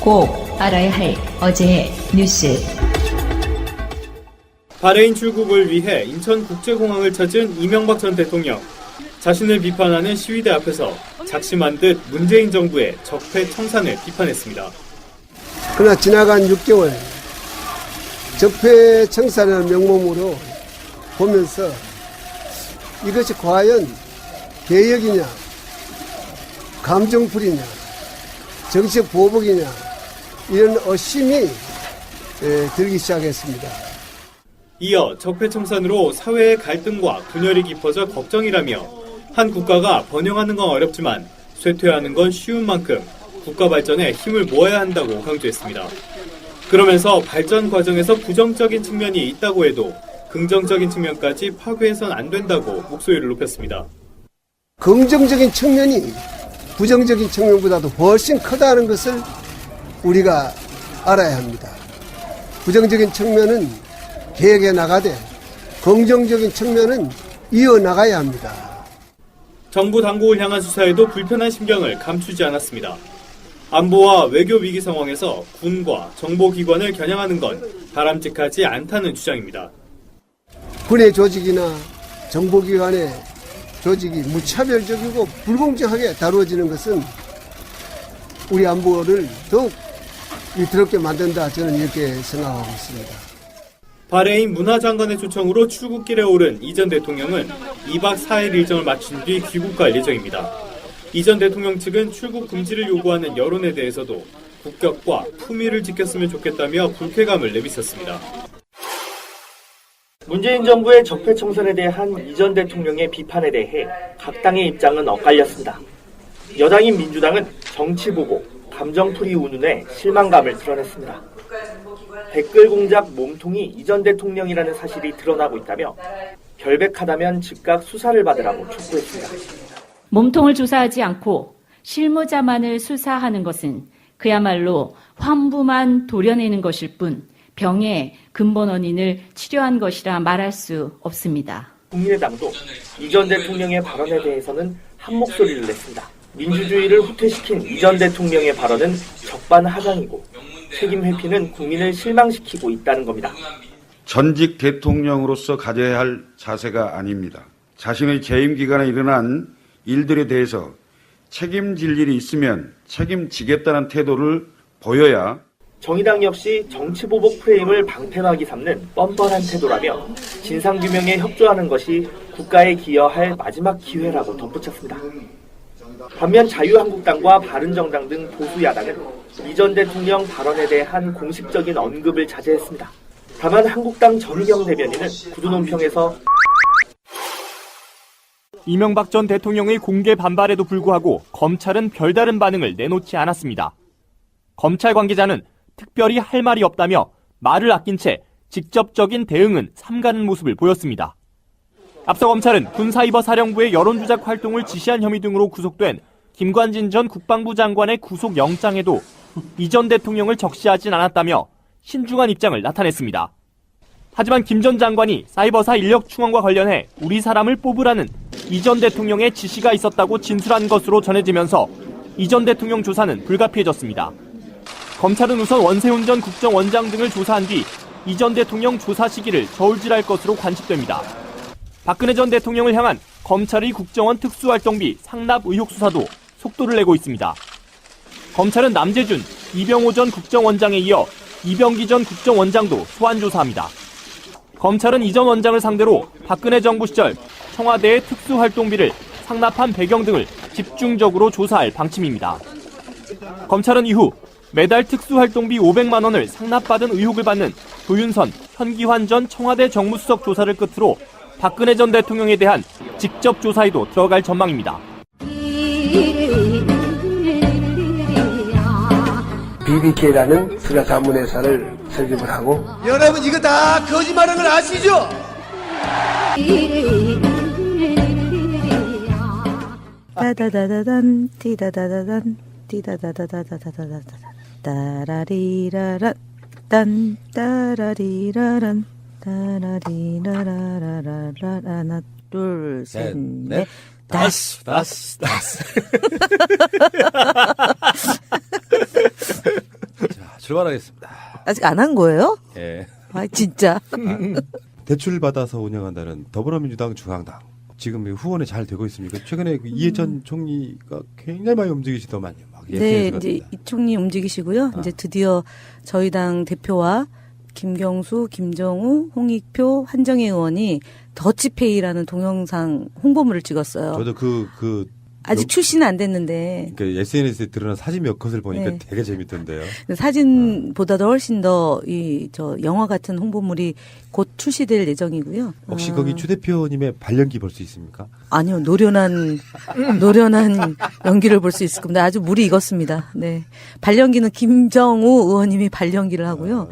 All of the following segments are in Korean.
꼭 알아야 할 어제의 뉴스. 바레인 출국을 위해 인천국제공항을 찾은 이명박 전 대통령. 자신을 비판하는 시위대 앞에서 작심한 듯 문재인 정부의 적폐 청산을 비판했습니다. 그러나 지나간 6개월 적폐 청산을 명목으로 보면서 이것이 과연 개혁이냐, 감정풀이냐, 정치적 보복이냐 이런 의심이 들기 시작했습니다. 이어 적폐 청산으로 사회의 갈등과 분열이 깊어져 걱정이라며 한 국가가 번영하는 건 어렵지만 쇠퇴하는 건 쉬운 만큼 국가 발전에 힘을 모아야 한다고 강조했습니다. 그러면서 발전 과정에서 부정적인 측면이 있다고 해도 긍정적인 측면까지 파괴해선 안 된다고 목소리를 높였습니다. 긍정적인 측면이 부정적인 측면보다도 훨씬 크다는 것을 우리가 알아야 합니다. 부정적인 측면은 개혁해 나가되 긍정적인 측면은 이어나가야 합니다. 정부 당국을 향한 수사에도 불편한 심경을 감추지 않았습니다. 안보와 외교 위기 상황에서 군과 정보기관을 겨냥하는 건 바람직하지 않다는 주장입니다. 군의 조직이나 정보기관의 조직이 무차별적이고 불공정하게 다루어지는 것은 우리 안보를 더욱 위태롭게 만든다, 저는 이렇게 생각하고 있습니다. 바레인 문화장관의 초청으로 출국길에 오른 이 전 대통령은 2박 4일 일정을 마친 뒤 귀국할 예정입니다. 이 전 대통령 측은 출국 금지를 요구하는 여론에 대해서도 국격과 품위를 지켰으면 좋겠다며 불쾌감을 내비쳤습니다. 문재인 정부의 적폐 청산에 대한 이 전 대통령의 비판에 대해 각 당의 입장은 엇갈렸습니다. 여당인 민주당은 정치보복, 감정풀이 운운에 실망감을 드러냈습니다. 댓글 공작 몸통이 이 전 대통령이라는 사실이 드러나고 있다며 결백하다면 즉각 수사를 받으라고 촉구했습니다. 몸통을 조사하지 않고 실무자만을 수사하는 것은 그야말로 환부만 도려내는 것일 뿐 병의 근본 원인을 치료한 것이라 말할 수 없습니다. 국민의당도 이 전 대통령의 발언에 대해서는 한 목소리를 냈습니다. 민주주의를 후퇴시킨 이 전 대통령의 발언은 적반하장이고 책임 회피는 국민을 실망시키고 있다는 겁니다. 전직 대통령으로서 가져야 할 자세가 아닙니다. 자신의 재임 기간에 일어난 일들에 대해서 책임질 일이 있으면 책임지겠다는 태도를 보여야. 정의당 역시 정치보복 프레임을 방패막이 삼는 뻔뻔한 태도라며 진상규명에 협조하는 것이 국가에 기여할 마지막 기회라고 덧붙였습니다. 반면 자유한국당과 바른정당 등 보수야당은 이 전 대통령 발언에 대한 공식적인 언급을 자제했습니다. 다만 한국당 전희경 대변인은 구두 논평에서 이명박 전 대통령의 공개 반발에도 불구하고 검찰은 별다른 반응을 내놓지 않았습니다. 검찰 관계자는 특별히 할 말이 없다며 말을 아낀 채 직접적인 대응은 삼가는 모습을 보였습니다. 앞서 검찰은 군사이버사령부의 여론조작 활동을 지시한 혐의 등으로 구속된 김관진 전 국방부 장관의 구속영장에도 이 전 대통령을 적시하진 않았다며 신중한 입장을 나타냈습니다. 하지만 김 전 장관이 사이버사 인력 충원과 관련해 우리 사람을 뽑으라는 이 전 대통령의 지시가 있었다고 진술한 것으로 전해지면서 이 전 대통령 조사는 불가피해졌습니다. 검찰은 우선 원세훈 전 국정원장 등을 조사한 뒤 이 전 대통령 조사 시기를 저울질할 것으로 관측됩니다. 박근혜 전 대통령을 향한 검찰의 국정원 특수활동비 상납 의혹 수사도 속도를 내고 있습니다. 검찰은 남재준, 이병호 전 국정원장에 이어 이병기 전 국정원장도 소환 조사합니다. 검찰은 이 전 원장을 상대로 박근혜 정부 시절 청와대의 특수활동비를 상납한 배경 등을 집중적으로 조사할 방침입니다. 검찰은 이후 매달 특수활동비 500만 원을 상납받은 의혹을 받는 조윤선, 현기환 전 청와대 정무수석 조사를 끝으로 박근혜 전 대통령에 대한 직접 조사에도 들어갈 전망입니다. BBK라는 수사 자문회사를 설립을 하고, 여러분 이거 다 거짓말하는 걸 아시죠? 따다다다단 띠다다다단 띠다다다다다다다다 따라리라란 딴 따라리라란 따라리라라라라 하나 둘 셋 넷 다섯. 출발하겠습니다. 아직 안 한 거예요? 예. 아, 진짜. 대출 받아서 운영한다는 더불어민주당 중앙당. 지금 후원이 잘 되고 있습니까? 최근에 그 이해찬 총리가 굉장히 많이 움직이시더만요. 막 네, SNS 이제 같은데. 이 총리 움직이시고요. 이제 드디어 저희 당 대표와 김경수, 김정우, 홍익표, 한정혜 의원이 더치페이라는 동영상 홍보물을 찍었어요. 저도 아직 출시는 안 됐는데 그러니까 SNS에 드러난 사진 몇 컷을 보니까 네. 되게 재밌던데요. 사진보다도 훨씬 더 저 영화 같은 홍보물이 곧 출시될 예정이고요. 혹시 거기 추 대표님의 발연기 볼 수 있습니까? 아니요, 노련한 연기를 볼 수 있을 겁니다. 아주 물이 익었습니다. 네. 발연기는 김정우 의원님이 발연기를 하고요.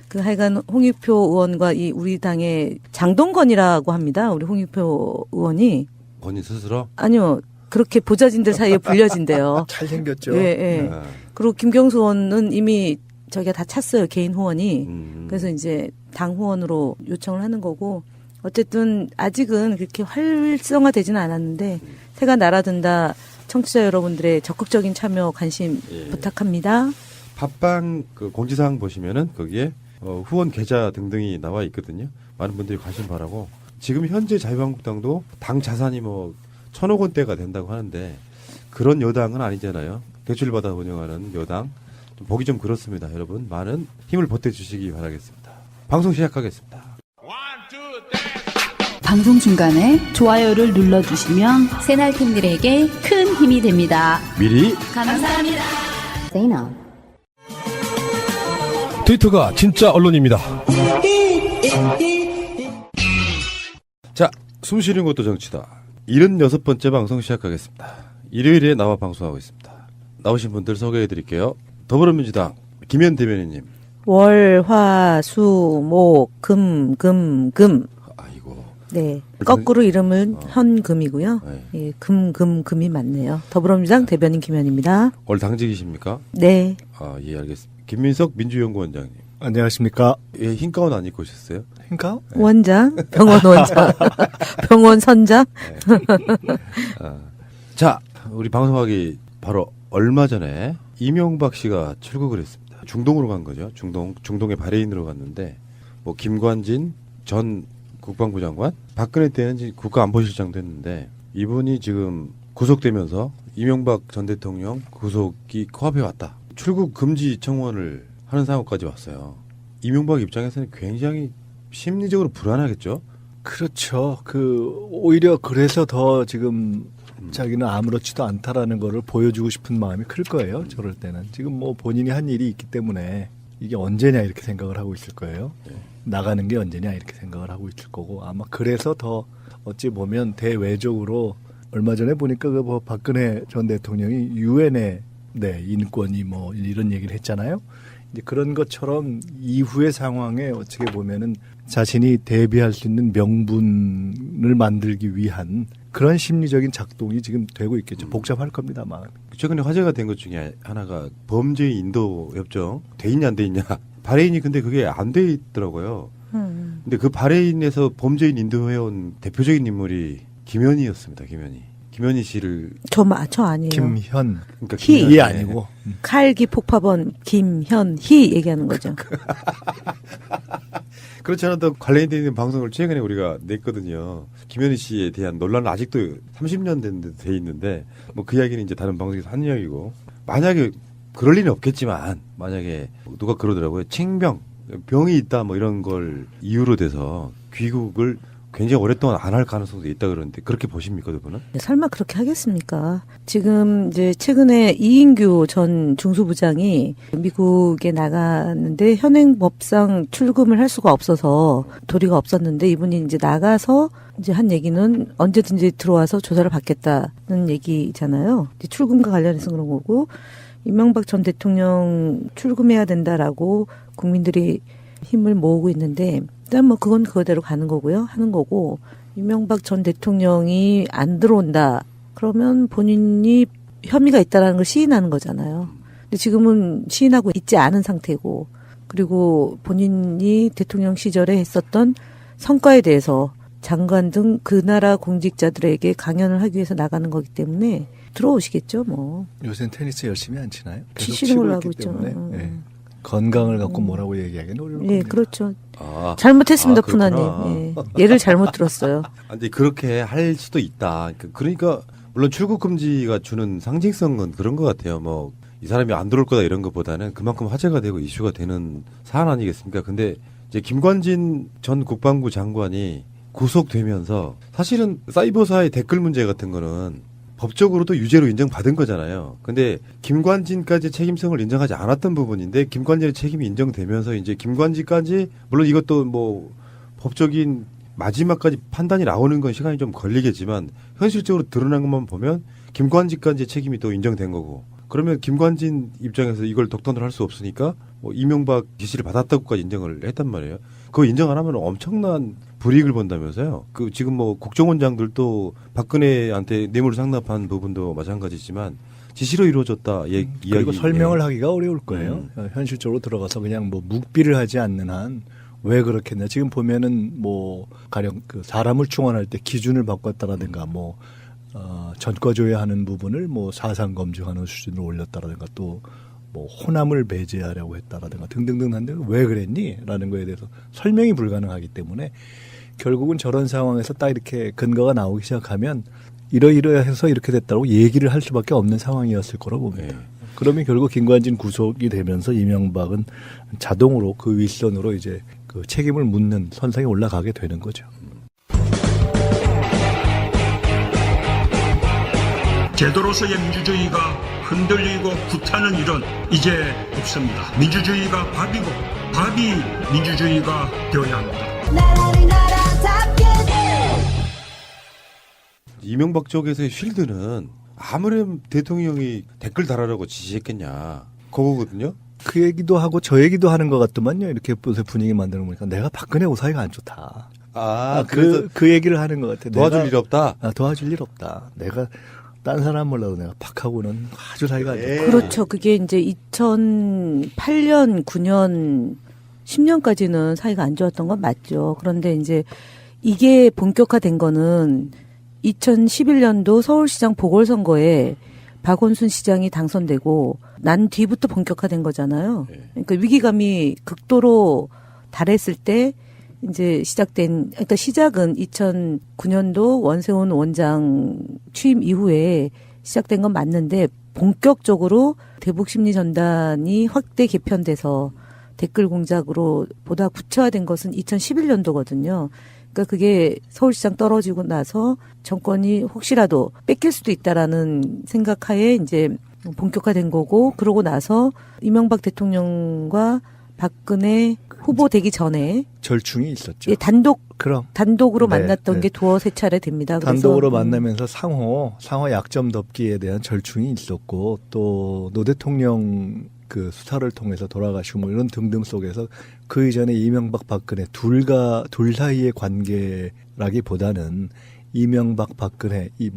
그 하여간 홍익표 의원과 이 우리 당의 장동건이라고 합니다. 우리 홍익표 의원이. 본인 스스로? 아니요. 그렇게 보좌진들 사이에 불려진대요. 잘생겼죠. 예, 예. 그리고 김경수 의원은 이미 저기가 다 찼어요. 개인 후원이. 그래서 이제 당 후원으로 요청을 하는 거고 어쨌든 아직은 그렇게 활성화되지는 않았는데 새가 날아든다. 청취자 여러분들의 적극적인 참여 관심 부탁합니다. 팟빵 그 공지사항 보시면은 거기에 후원 계좌 등등이 나와 있거든요. 많은 분들이 관심 바라고 지금 현재 자유한국당도 당 자산이 뭐 1,000억 원대가 된다고 하는데 그런 여당은 아니잖아요. 대출받아 운영하는 여당. 좀 보기 좀 그렇습니다. 여러분 많은 힘을 보태주시기 바라겠습니다. 방송 시작하겠습니다. 방송 중간에 좋아요를 눌러주시면 새날팀들에게 큰 힘이 됩니다. 미리 감사합니다. 세이나. 트위터가 진짜 언론입니다. 자, 숨 쉬는 것도 정치다. 76번째 방송 시작하겠습니다. 일요일에 나와 방송하고 있습니다. 나오신 분들 소개해드릴게요. 더불어민주당 김현 대변인님. 월, 화, 수, 목, 금. 아이고. 네. 거꾸로 이름은 현금이고요. 네. 예, 금이 맞네요. 더불어민주당 대변인 김현입니다. 올 당직이십니까? 네. 아, 예, 알겠습니다. 김민석 민주연구원장님. 안녕하십니까. 예, 흰 가운 안 입고 오셨어요? 흰 가운? 네. 원장, 병원 원장, 병원 선장. 네. 자, 우리 방송하기 바로 얼마 전에 이명박 씨가 출국을 했습니다. 중동으로 간 거죠. 중동의 바레인으로 갔는데 뭐 김관진 전 국방부 장관, 박근혜 때는 이제 국가안보실장도 했는데 이분이 지금 구속되면서 이명박 전 대통령 구속이 코앞에 왔다. 출국 금지 청원을 하는 상황까지 왔어요. 이명박 입장에서는 굉장히 심리적으로 불안하겠죠? 그렇죠. 오히려 그래서 더 지금 자기는 아무렇지도 않다라는 거를 보여주고 싶은 마음이 클 거예요. 저럴 때는. 지금 뭐 본인이 한 일이 있기 때문에 이게 언제냐 이렇게 생각을 하고 있을 거예요. 나가는 게 언제냐 이렇게 생각을 하고 있을 거고 아마 그래서 더 어찌 보면 대외적으로 얼마 전에 보니까 뭐 박근혜 전 대통령이 유엔에 인권이 뭐 이런 얘기를 했잖아요. 이제 그런 것처럼 이후의 상황에 어떻게 보면은 자신이 대비할 수 있는 명분을 만들기 위한 그런 심리적인 작동이 지금 되고 있겠죠. 복잡할 겁니다, 마음. 최근에 화제가 된 것 중에 하나가 범죄 인도 협정 돼 있냐 안 돼 있냐. 바레인이 근데 그게 안 돼 있더라고요. 근데 그 바레인에서 범죄인 인도해온 대표적인 인물이 김현희였습니다. 김현희 씨를 저 아니에요. 김현. 그러니까 희 아니고 칼기 폭파범 김현희 얘기하는 거죠. 그렇지 않아도 관련돼 있는 방송을 최근에 우리가 냈거든요. 김현희 씨에 대한 논란은 아직도 30년 된 데 돼 있는데 뭐 그 이야기는 이제 다른 방송에서 한 이야기고 만약에 그럴 리는 없겠지만 만약에 누가 그러더라고요. 병이 있다 뭐 이런 걸 이유로 돼서 귀국을 굉장히 오랫동안 안 할 가능성도 있다 그러는데 그렇게 보십니까, 그분은? 설마 그렇게 하겠습니까? 지금 이제 최근에 이인규 전 중수부장이 미국에 나가는데 현행법상 출금을 할 수가 없어서 도리가 없었는데 이분이 이제 나가서 이제 한 얘기는 언제든지 들어와서 조사를 받겠다는 얘기잖아요. 이제 출금과 관련해서 그런 거고 이명박 전 대통령 출금해야 된다라고 국민들이 힘을 모으고 있는데 일단 뭐 그건 그거대로 가는 거고요. 하는 거고 이명박 전 대통령이 안 들어온다. 그러면 본인이 혐의가 있다라는 걸 시인하는 거잖아요. 근데 지금은 시인하고 있지 않은 상태고 그리고 본인이 대통령 시절에 했었던 성과에 대해서 장관 등 그 나라 공직자들에게 강연을 하기 위해서 나가는 거기 때문에 들어오시겠죠, 뭐. 요새는 테니스 열심히 안 치나요? 치시는 걸로 하고 있죠. 네. 건강을 갖고 뭐라고 얘기하기는 어려울 겁니다. 예, 그렇죠. 아, 잘못했습니다, 그렇구나. 푸나님. 예. 예를 잘못 들었어요. 근데 그렇게 할 수도 있다. 그러니까 물론 출국 금지가 주는 상징성은 그런 것 같아요. 뭐 이 사람이 안 들어올 거다 이런 것보다는 그만큼 화제가 되고 이슈가 되는 사안 아니겠습니까? 근데 이제 김관진 전 국방부 장관이 구속되면서 사실은 사이버사의 댓글 문제 같은 거는 법적으로도 유죄로 인정받은 거잖아요. 근데 김관진까지 책임성을 인정하지 않았던 부분인데 김관진의 책임이 인정되면서 이제 김관진까지 물론 이것도 뭐 법적인 마지막까지 판단이 나오는 건 시간이 좀 걸리겠지만 현실적으로 드러난 것만 보면 김관진까지의 책임이 또 인정된 거고 그러면 김관진 입장에서 이걸 독단으로 할 수 없으니까 뭐 이명박 지시를 받았다고까지 인정을 했단 말이에요. 그거 인정 안 하면 엄청난 불이익을 본다면서요. 그 지금 뭐 국정원장들도 박근혜한테 뇌물 상납한 부분도 마찬가지지만 지시로 이루어졌다 이야기. 그리고 설명을 하기가 어려울 거예요. 현실적으로 들어가서 그냥 뭐 묵비를 하지 않는 한 왜 그렇겠냐. 지금 보면은 뭐 가령 그 사람을 충원할 때 기준을 바꿨다라든가 뭐 전과 조회하는 부분을 뭐 사상 검증하는 수준으로 올렸다라든가 또 뭐 호남을 배제하려고 했다라든가 등등등 한데 왜 그랬니? 라는 거에 대해서 설명이 불가능하기 때문에 결국은 저런 상황에서 딱 이렇게 근거가 나오기 시작하면 이러이러해서 이렇게 됐다고 얘기를 할 수밖에 없는 상황이었을 거라고 봅니다. 그러면 결국 김관진 구속이 되면서 이명박은 자동으로 그 윗선으로 이제 그 책임을 묻는 선상에 올라가게 되는 거죠. 제도로서의 민주주의가 흔들리고 구타는 일은 이제 없습니다. 민주주의가 밥이고 밥이 민주주의가 되어야 합니다. 이명박 쪽에서의 쉴드는 아무렴 대통령이 댓글 달아라고 지시했겠냐 그거거든요. 그 얘기도 하고 저 얘기도 하는 것 같더만요. 이렇게 분위기 만드는 거니까 내가 박근혜하고 사이가 안 좋다. 그래서 그 얘기를 하는 것 같아. 도와줄 일 없다. 도와줄 일 없다. 내가 딴 사람 몰라도 내가 팍하고는 아주 사이가 안 좋다. 그렇죠. 그게 이제 2008년, 9년, 10년까지는 사이가 안 좋았던 건 맞죠. 그런데 이제 이게 본격화된 거는 2011년도 서울시장 보궐선거에 박원순 시장이 당선되고 난 뒤부터 본격화된 거잖아요. 그러니까 위기감이 극도로 달했을 때 이제 그러니까 시작은 2009년도 원세훈 원장 취임 이후에 시작된 건 맞는데 본격적으로 대북심리전단이 확대 개편돼서 댓글 공작으로 보다 구체화된 것은 2011년도거든요. 그러니까 그게 서울시장 떨어지고 나서 정권이 혹시라도 뺏길 수도 있다라는 생각하에 이제 본격화된 거고 그러고 나서 이명박 대통령과 박근혜 후보 되기 전에 절충이 있었죠. 예, 단독으로 만났던 게 두어 세 차례 됩니다. 그래서 단독으로 만나면서 상호 약점 덮기에 대한 절충이 있었고 또 노 대통령 그 수사를 통해서 돌아가시고 뭐 이런 등등 속에서 그 이전에 이명박 박근혜 둘 사이의 관계라기보다는 이명박 박근혜 이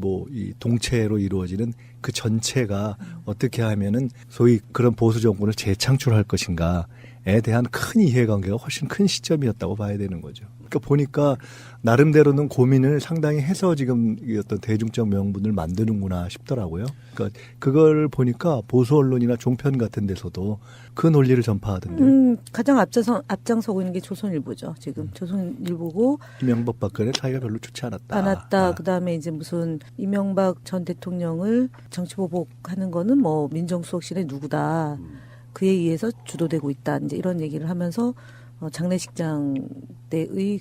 동체로 이루어지는 그 전체가 어떻게 하면은 소위 그런 보수 정권을 재창출할 것인가에 대한 큰 이해관계가 훨씬 큰 시점이었다고 봐야 되는 거죠. 그러니까 보니까 나름대로는 고민을 상당히 해서 지금 어떤 대중적 명분을 만드는구나 싶더라고요. 그러니까 그걸 보니까 보수 언론이나 종편 같은 데서도 그 논리를 전파하던데. 가장 앞장서고 있는 게 조선일보죠. 지금 조선일보고 이명박 박근혜 사이가 별로 좋지 않았다. 그다음에 이제 무슨 이명박 전 대통령을 정치보복하는 거는 뭐 민정수석실의 누구다. 그에 의해서 주도되고 있다. 이제 이런 얘기를 하면서 장례식장 때의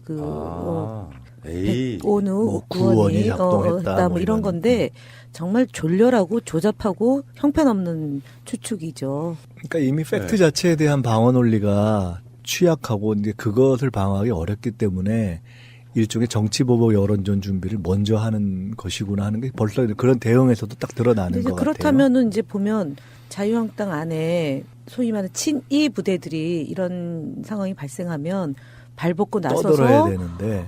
백온우 구원이 작동했다. 뭐 이런 건데 정말 졸렬하고 조잡하고 형편없는 추측이죠. 그러니까 이미 팩트 자체에 대한 방어 논리가 취약하고 이제 그것을 방어하기 어렵기 때문에 일종의 정치보복 여론전 준비를 먼저 하는 것이구나 하는 게 벌써 그런 대응에서도 딱 드러나는 것 같아요. 그렇다면은 이제 보면 자유한국당 안에 소위 말하는 친이 부대들이 이런 상황이 발생하면 발벗고 나서서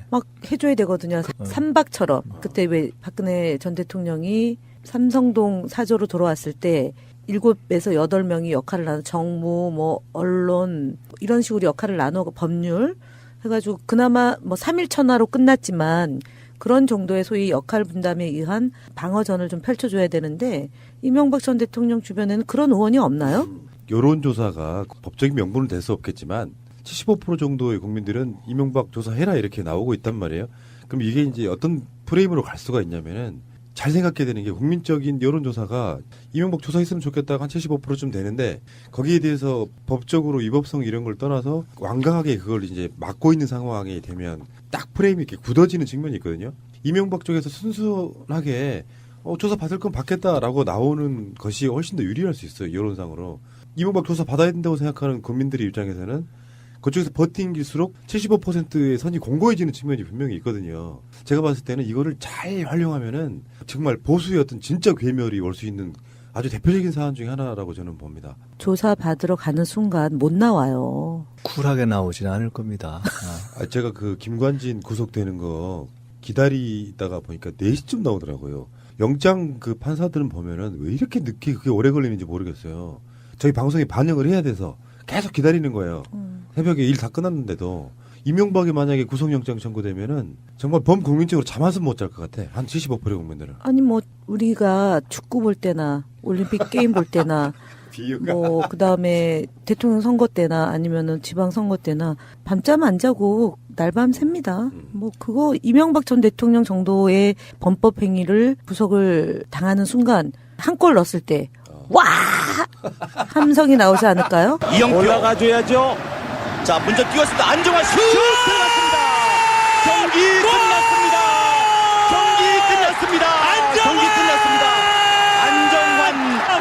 막 해줘야 되거든요. 삼박처럼 그때 왜 박근혜 전 대통령이 삼성동 사저로 돌아왔을 때 7에서 8명이 역할을 나눠 정무, 뭐 언론 이런 식으로 역할을 나눠 법률 해가지고 그나마 뭐 3일 천하로 끝났지만 그런 정도의 소위 역할 분담에 의한 방어전을 좀 펼쳐줘야 되는데 이명박 전 대통령 주변에는 그런 의원이 없나요? 여론조사가 법적인 명분은 될 수 없겠지만 75% 정도의 국민들은 이명박 조사해라 이렇게 나오고 있단 말이에요. 그럼 이게 이제 어떤 프레임으로 갈 수가 있냐면은 잘 생각해야 되는 게 국민적인 여론조사가 이명박 조사했으면 좋겠다가 한 75%쯤 되는데 거기에 대해서 법적으로 위법성 이런 걸 떠나서 완강하게 그걸 이제 막고 있는 상황이 되면 딱 프레임이 이렇게 굳어지는 측면이 있거든요. 이명박 쪽에서 순수하게 조사 받을 건 받겠다라고 나오는 것이 훨씬 더 유리할 수 있어요. 여론상으로. 이명박 조사 받아야 된다고 생각하는 국민들의 입장에서는 그쪽에서 버틴길수록 75%의 선이 공고해지는 측면이 분명히 있거든요. 제가 봤을 때는 이거를 잘 활용하면은 정말 보수의 어떤 진짜 괴멸이 올 수 있는 아주 대표적인 사안 중에 하나라고 저는 봅니다. 조사 받으러 가는 순간 못 나와요. 쿨하게 나오진 않을 겁니다. 제가 그 김관진 구속되는 거 기다리다가 보니까 4시쯤 나오더라고요. 영장 그 판사들은 보면은 왜 이렇게 늦게 그게 오래 걸리는지 모르겠어요. 저희 방송에 반영을 해야 돼서 계속 기다리는 거예요. 새벽에 일 다 끝났는데도 이명박이 만약에 구속영장 청구되면은 정말 범국민적으로 잠 한숨 못 잘 것 같아. 한 75%의 국민들은. 아니 뭐 우리가 축구 볼 때나 올림픽 게임 볼 때나 뭐 그다음에 대통령 선거 때나 아니면은 지방 선거 때나 밤잠 안 자고 날밤 셉니다. 뭐 그거 이명박 전 대통령 정도의 범법 행위를 구속을 당하는 순간 한 골 넣었을 때 와! 함성이 나오지 않을까요? 이영표 올라가줘야죠. 자, 먼저 뛰었습니다. 안정환 슛! 들어갔습니다. 경기 끝났습니다. 경기 끝났습니다. 경기 끝났습니다. 안정환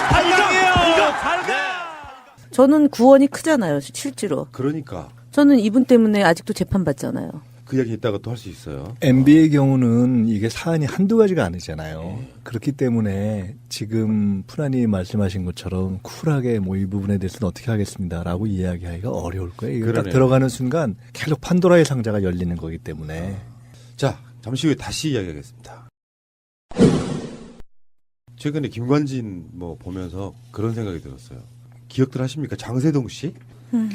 8강이에요. 저는 구원이 크잖아요, 실제로. 그러니까. 저는 이분 때문에 아직도 재판받잖아요. 그 이야기 이따가 또 할 수 있어요. MB의 경우는 이게 사안이 한두 가지가 아니잖아요. 그렇기 때문에 지금 푸나님 말씀하신 것처럼 쿨하게 뭐 이 부분에 대해서는 어떻게 하겠습니다라고 이야기하기가 어려울 거예요. 이거 딱 들어가는 순간 계속 판도라의 상자가 열리는 거기 때문에. 자, 잠시 후에 다시 이야기하겠습니다. 최근에 김관진 뭐 보면서 그런 생각이 들었어요. 기억들 하십니까? 장세동 씨?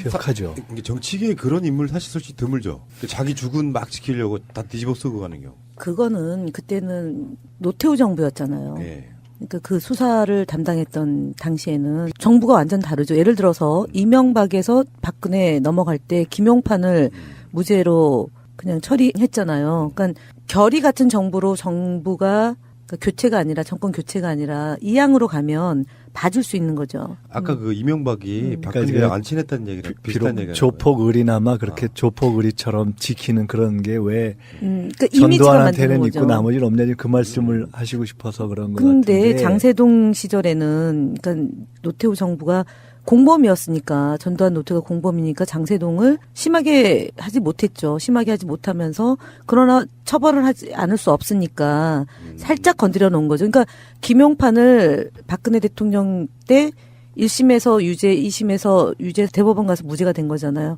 기억하죠. 정치계에 그런 인물 사실 솔직히 드물죠. 자기 죽은 막 지키려고 다 뒤집어 쓰고 가는 경우. 그거는 그때는 노태우 정부였잖아요. 네. 그러니까 그 수사를 담당했던 당시에는 정부가 완전 다르죠. 예를 들어서 이명박에서 박근혜 넘어갈 때 김용판을 무죄로 그냥 처리했잖아요. 그러니까 결의 같은 정부로 정부가 그러니까 교체가 아니라 정권 교체가 아니라 이양으로 가면 봐줄 수 있는 거죠. 아까 그 이명박이 박근혜랑 안 친했다는 얘기를 비슷한 얘기가 조폭의리나마 그렇게 조폭의리처럼 지키는 그런 게 왜 그러니까 전두환한테는 있고 나머지는 없냐니 그 말씀을 하시고 싶어서 그런 것 같은데. 근데 장세동 시절에는 그러니까 노태우 정부가 공범이었으니까 전두환 노태우가 공범이니까 장세동을 심하게 하지 못했죠. 심하게 하지 못하면서 그러나 처벌을 하지 않을 수 없으니까 살짝 건드려 놓은 거죠. 그러니까 김용판을 박근혜 대통령 때 1심에서 유죄, 2심에서 유죄, 대법원 가서 무죄가 된 거잖아요.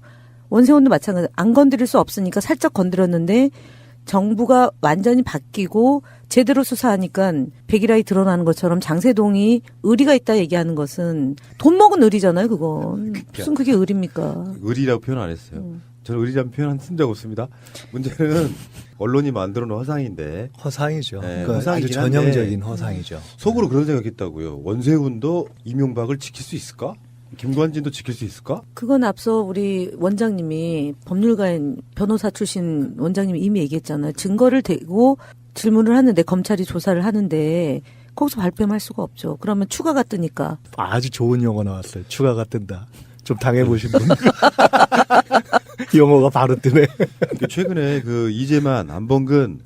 원세훈도 마찬가지. 안 건드릴 수 없으니까 살짝 건드렸는데 정부가 완전히 바뀌고 제대로 수사하니까 백일하이 드러나는 것처럼 장세동이 의리가 있다 얘기하는 것은 돈 먹은 의리잖아요, 그건. 무슨 그게 의리입니까? 의리라고 표현 안 했어요. 저는 의리라는 표현 쓴 적 없습니다. 문제는 언론이 만들어 놓은 허상인데. 허상이죠. 네, 그러니까 아주 전형적인 허상이죠. 속으로 그런 생각했다고요. 원세훈도 이명박을 지킬 수 있을까? 김관진도 지킬 수 있을까? 그건 앞서 우리 원장님이 법률가인 변호사 출신 원장님이 이미 얘기했잖아요. 증거를 대고 질문을 하는데 검찰이 조사를 하는데 거기서 발뺌할 수가 없죠. 그러면 추가가 뜨니까. 아주 좋은 용어 나왔어요. 추가가 뜬다. 좀 당해보신 분. 용어가 바로 뜨네. 최근에 그 이재만, 안범근,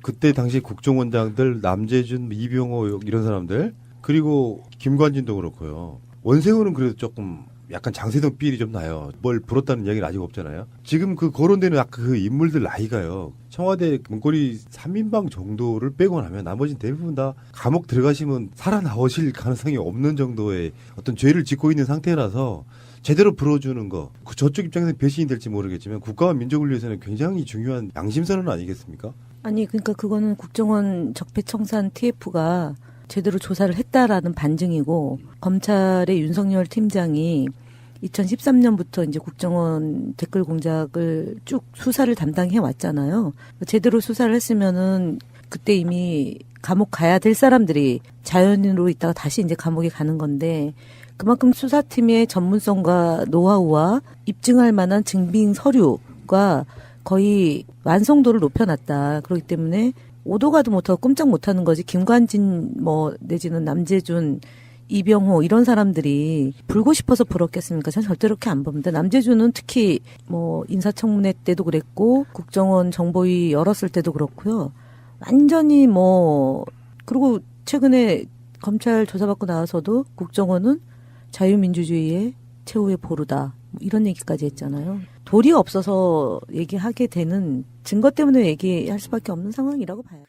그때 당시 국정원장들 남재준, 이병호 이런 사람들 그리고 김관진도 그렇고요. 원세훈은 그래도 조금 약간 장세동 삘이 좀 나요. 뭘 불었다는 이야기는 아직 없잖아요. 지금 그 거론되는 아까 그 인물들 나이가요. 청와대 문고리 3인방 정도를 빼고 나면 나머지는 대부분 다 감옥 들어가시면 살아나오실 가능성이 없는 정도의 어떤 죄를 짓고 있는 상태라서 제대로 불어주는 거. 그 저쪽 입장에서 배신이 될지 모르겠지만 국가와 민족을 위해서는 굉장히 중요한 양심선언 아니겠습니까? 아니 그러니까 그거는 국정원 적폐청산 TF가 제대로 조사를 했다라는 반증이고 검찰의 윤석열 팀장이 2013년부터 이제 국정원 댓글 공작을 쭉 수사를 담당해 왔잖아요. 제대로 수사를 했으면은 그때 이미 감옥 가야 될 사람들이 자연인으로 있다가 다시 이제 감옥에 가는 건데 그만큼 수사팀의 전문성과 노하우와 입증할 만한 증빙 서류가 거의 완성도를 높여놨다. 그렇기 때문에 오도 가도 못하고 꼼짝 못하는 거지. 김관진 내지는 남재준, 이병호 이런 사람들이 불고 싶어서 불었겠습니까? 저는 절대로 그렇게 안 봅니다. 남재준은 특히 인사청문회 때도 그랬고 국정원 정보위 열었을 때도 그렇고요. 완전히 그리고 최근에 검찰 조사받고 나와서도 국정원은 자유민주주의의 최후의 보루다. 이런 얘기까지 했잖아요. 도리가 없어서 얘기하게 되는 증거 때문에 얘기할 수밖에 없는 상황이라고 봐요.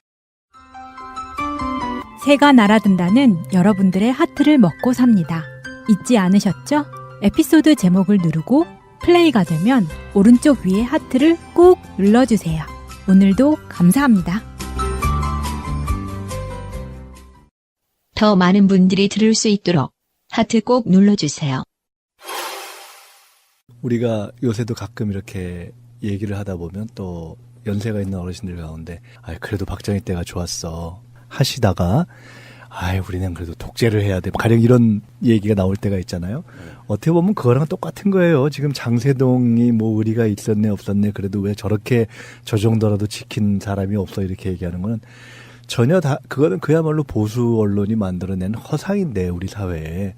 새가 날아든다는 여러분들의 하트를 먹고 삽니다. 잊지 않으셨죠? 에피소드 제목을 누르고 플레이가 되면 오른쪽 위에 하트를 꼭 눌러주세요. 오늘도 감사합니다. 더 많은 분들이 들을 수 있도록 하트 꼭 눌러주세요. 우리가 요새도 가끔 이렇게 얘기를 하다 보면 또 연세가 있는 어르신들 가운데 그래도 박정희 때가 좋았어 하시다가 우리는 그래도 독재를 해야 돼. 가령 이런 얘기가 나올 때가 있잖아요. 어떻게 보면 그거랑 똑같은 거예요. 지금 장세동이 의리가 있었네 없었네 그래도 왜 저렇게 저 정도라도 지킨 사람이 없어 이렇게 얘기하는 건 전혀 그거는 그야말로 보수 언론이 만들어낸 허상인데 우리 사회에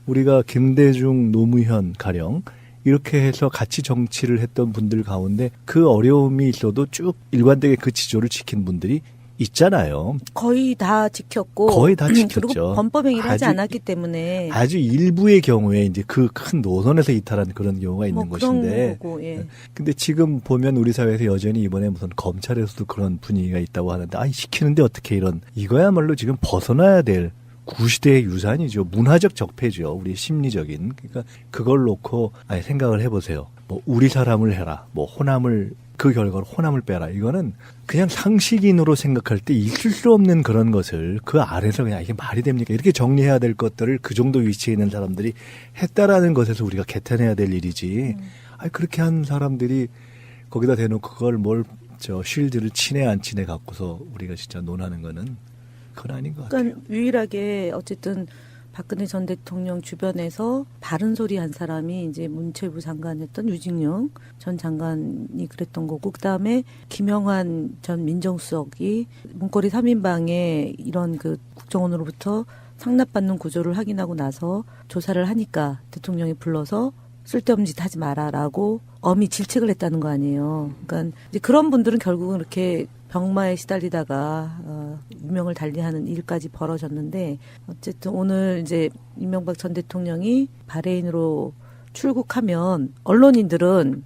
우리가 김대중, 노무현 가령 이렇게 해서 같이 정치를 했던 분들 가운데 그 어려움이 있어도 쭉 일관되게 그 지조를 지킨 분들이 있잖아요. 거의 다 지켰고. 거의 다 지켰죠. 그리고 범법행위를 하지 않았기 때문에. 아주 일부의 경우에 이제 그 큰 노선에서 이탈한 그런 경우가 있는 것인데. 거고, 예. 근데 지금 보면 우리 사회에서 여전히 이번에 무슨 검찰에서도 그런 분위기가 있다고 하는데, 시키는데 어떻게 이거야말로 지금 벗어나야 될 구시대의 유산이죠. 문화적 적폐죠. 우리 심리적인. 그러니까 그걸 놓고 생각을 해보세요. 우리 사람을 해라. 호남을 그 결과로 호남을 빼라. 이거는 그냥 상식인으로 생각할 때 있을 수 없는 그런 것을 그 아래서 그냥 이게 말이 됩니까? 이렇게 정리해야 될 것들을 그 정도 위치에 있는 사람들이 했다라는 것에서 우리가 개탄해야 될 일이지. 그렇게 한 사람들이 거기다 대놓고 그걸 쉴드를 치네 안 치네 갖고서 우리가 진짜 논하는 거는 그건 아닌 것 같아요. 그러니까 유일하게 어쨌든 박근혜 전 대통령 주변에서 바른 소리 한 사람이 이제 문체부 장관했던 유직영 전 장관이 그랬던 거고, 그 다음에 김영환 전 민정수석이 문고리 3인방에 이런 그 국정원으로부터 상납받는 구조를 확인하고 나서 조사를 하니까 대통령이 불러서 쓸데없는 짓 하지 마라라고 엄히 질책을 했다는 거 아니에요. 그러니까 이제 그런 분들은 결국은 이렇게 병마에 시달리다가 유명을 달리하는 일까지 벌어졌는데, 어쨌든 오늘 이제 이명박 전 대통령이 바레인으로 출국하면 언론인들은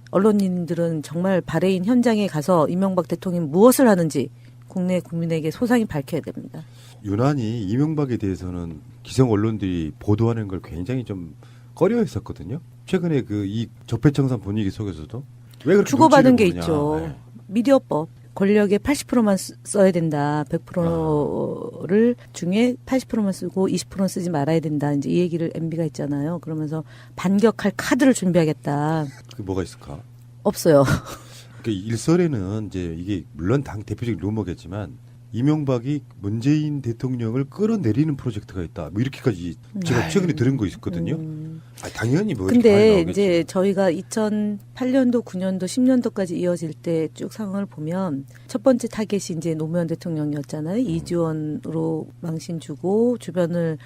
정말 바레인 현장에 가서 이명박 대통령이 무엇을 하는지 국내 국민에게 소상히 밝혀야 됩니다. 유난히 이명박에 대해서는 기성 언론들이 보도하는 걸 굉장히 좀 꺼려했었거든요. 최근에 이 적폐청산 분위기 속에서도 왜 그렇게 주고받은 게 보느냐. 있죠. 네. 미디어법. 권력의 80%만 써야 된다. 100%를 중에 80%만 쓰고 20%는 쓰지 말아야 된다. 이제 이 얘기를 MB가 했잖아요. 그러면서 반격할 카드를 준비하겠다. 그게 뭐가 있을까? 없어요. 그러니까 일설에는 이제 이게 물론 당 대표적인 루머겠지만 이명박이 문재인 대통령을 끌어내리는 프로젝트가 있다. 이렇게까지 제가 최근에 들은 거 있었거든요. 당연히 근데 이제 저희가 2008년도, 9년도, 10년도까지 이어질 때 쭉 상황을 보면 첫 번째 타겟이 이제 노무현 대통령이었잖아요. 이주원으로 망신 주고 주변의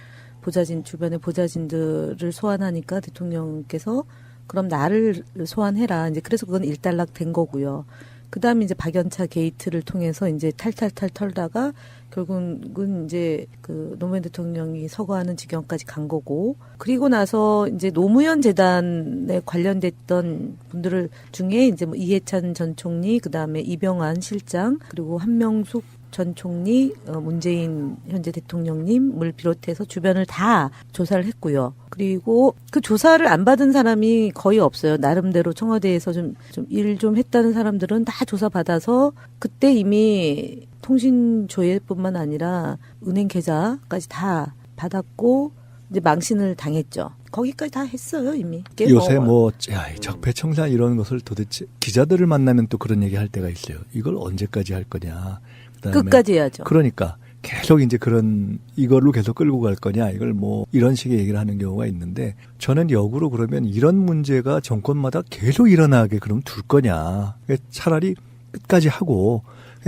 보좌진들을 소환하니까 대통령께서 그럼 나를 소환해라. 이제 그래서 그건 일단락 된 거고요. 그 다음에 이제 박연차 게이트를 통해서 이제 탈탈탈 털다가 결국은 이제 그 노무현 대통령이 서거하는 지경까지 간 거고, 그리고 나서 이제 노무현 재단에 관련됐던 분들을 중에 이제 이해찬 전 총리, 그 다음에 이병환 실장, 그리고 한명숙 전 총리, 문재인 현재 대통령님을 비롯해서 주변을 다 조사를 했고요. 그리고 그 조사를 안 받은 사람이 거의 없어요. 나름대로 청와대에서 좀 일 좀 했다는 사람들은 다 조사받아서 그때 이미 통신조회뿐만 아니라 은행 계좌까지 다 받았고 이제 망신을 당했죠. 거기까지 다 했어요, 이미. 요새 적폐청산 이런 것을 도대체 기자들을 만나면 또 그런 얘기 할 때가 있어요. 이걸 언제까지 할 거냐. 끝까지 해야죠. 그러니까 계속 이제 이걸로 계속 끌고 갈 거냐, 이걸 뭐 이런 식의 얘기를 하는 경우가 있는데, 저는 역으로 그러면 이런 문제가 정권마다 계속 일어나게 그럼 둘 거냐. 차라리 끝까지 하고,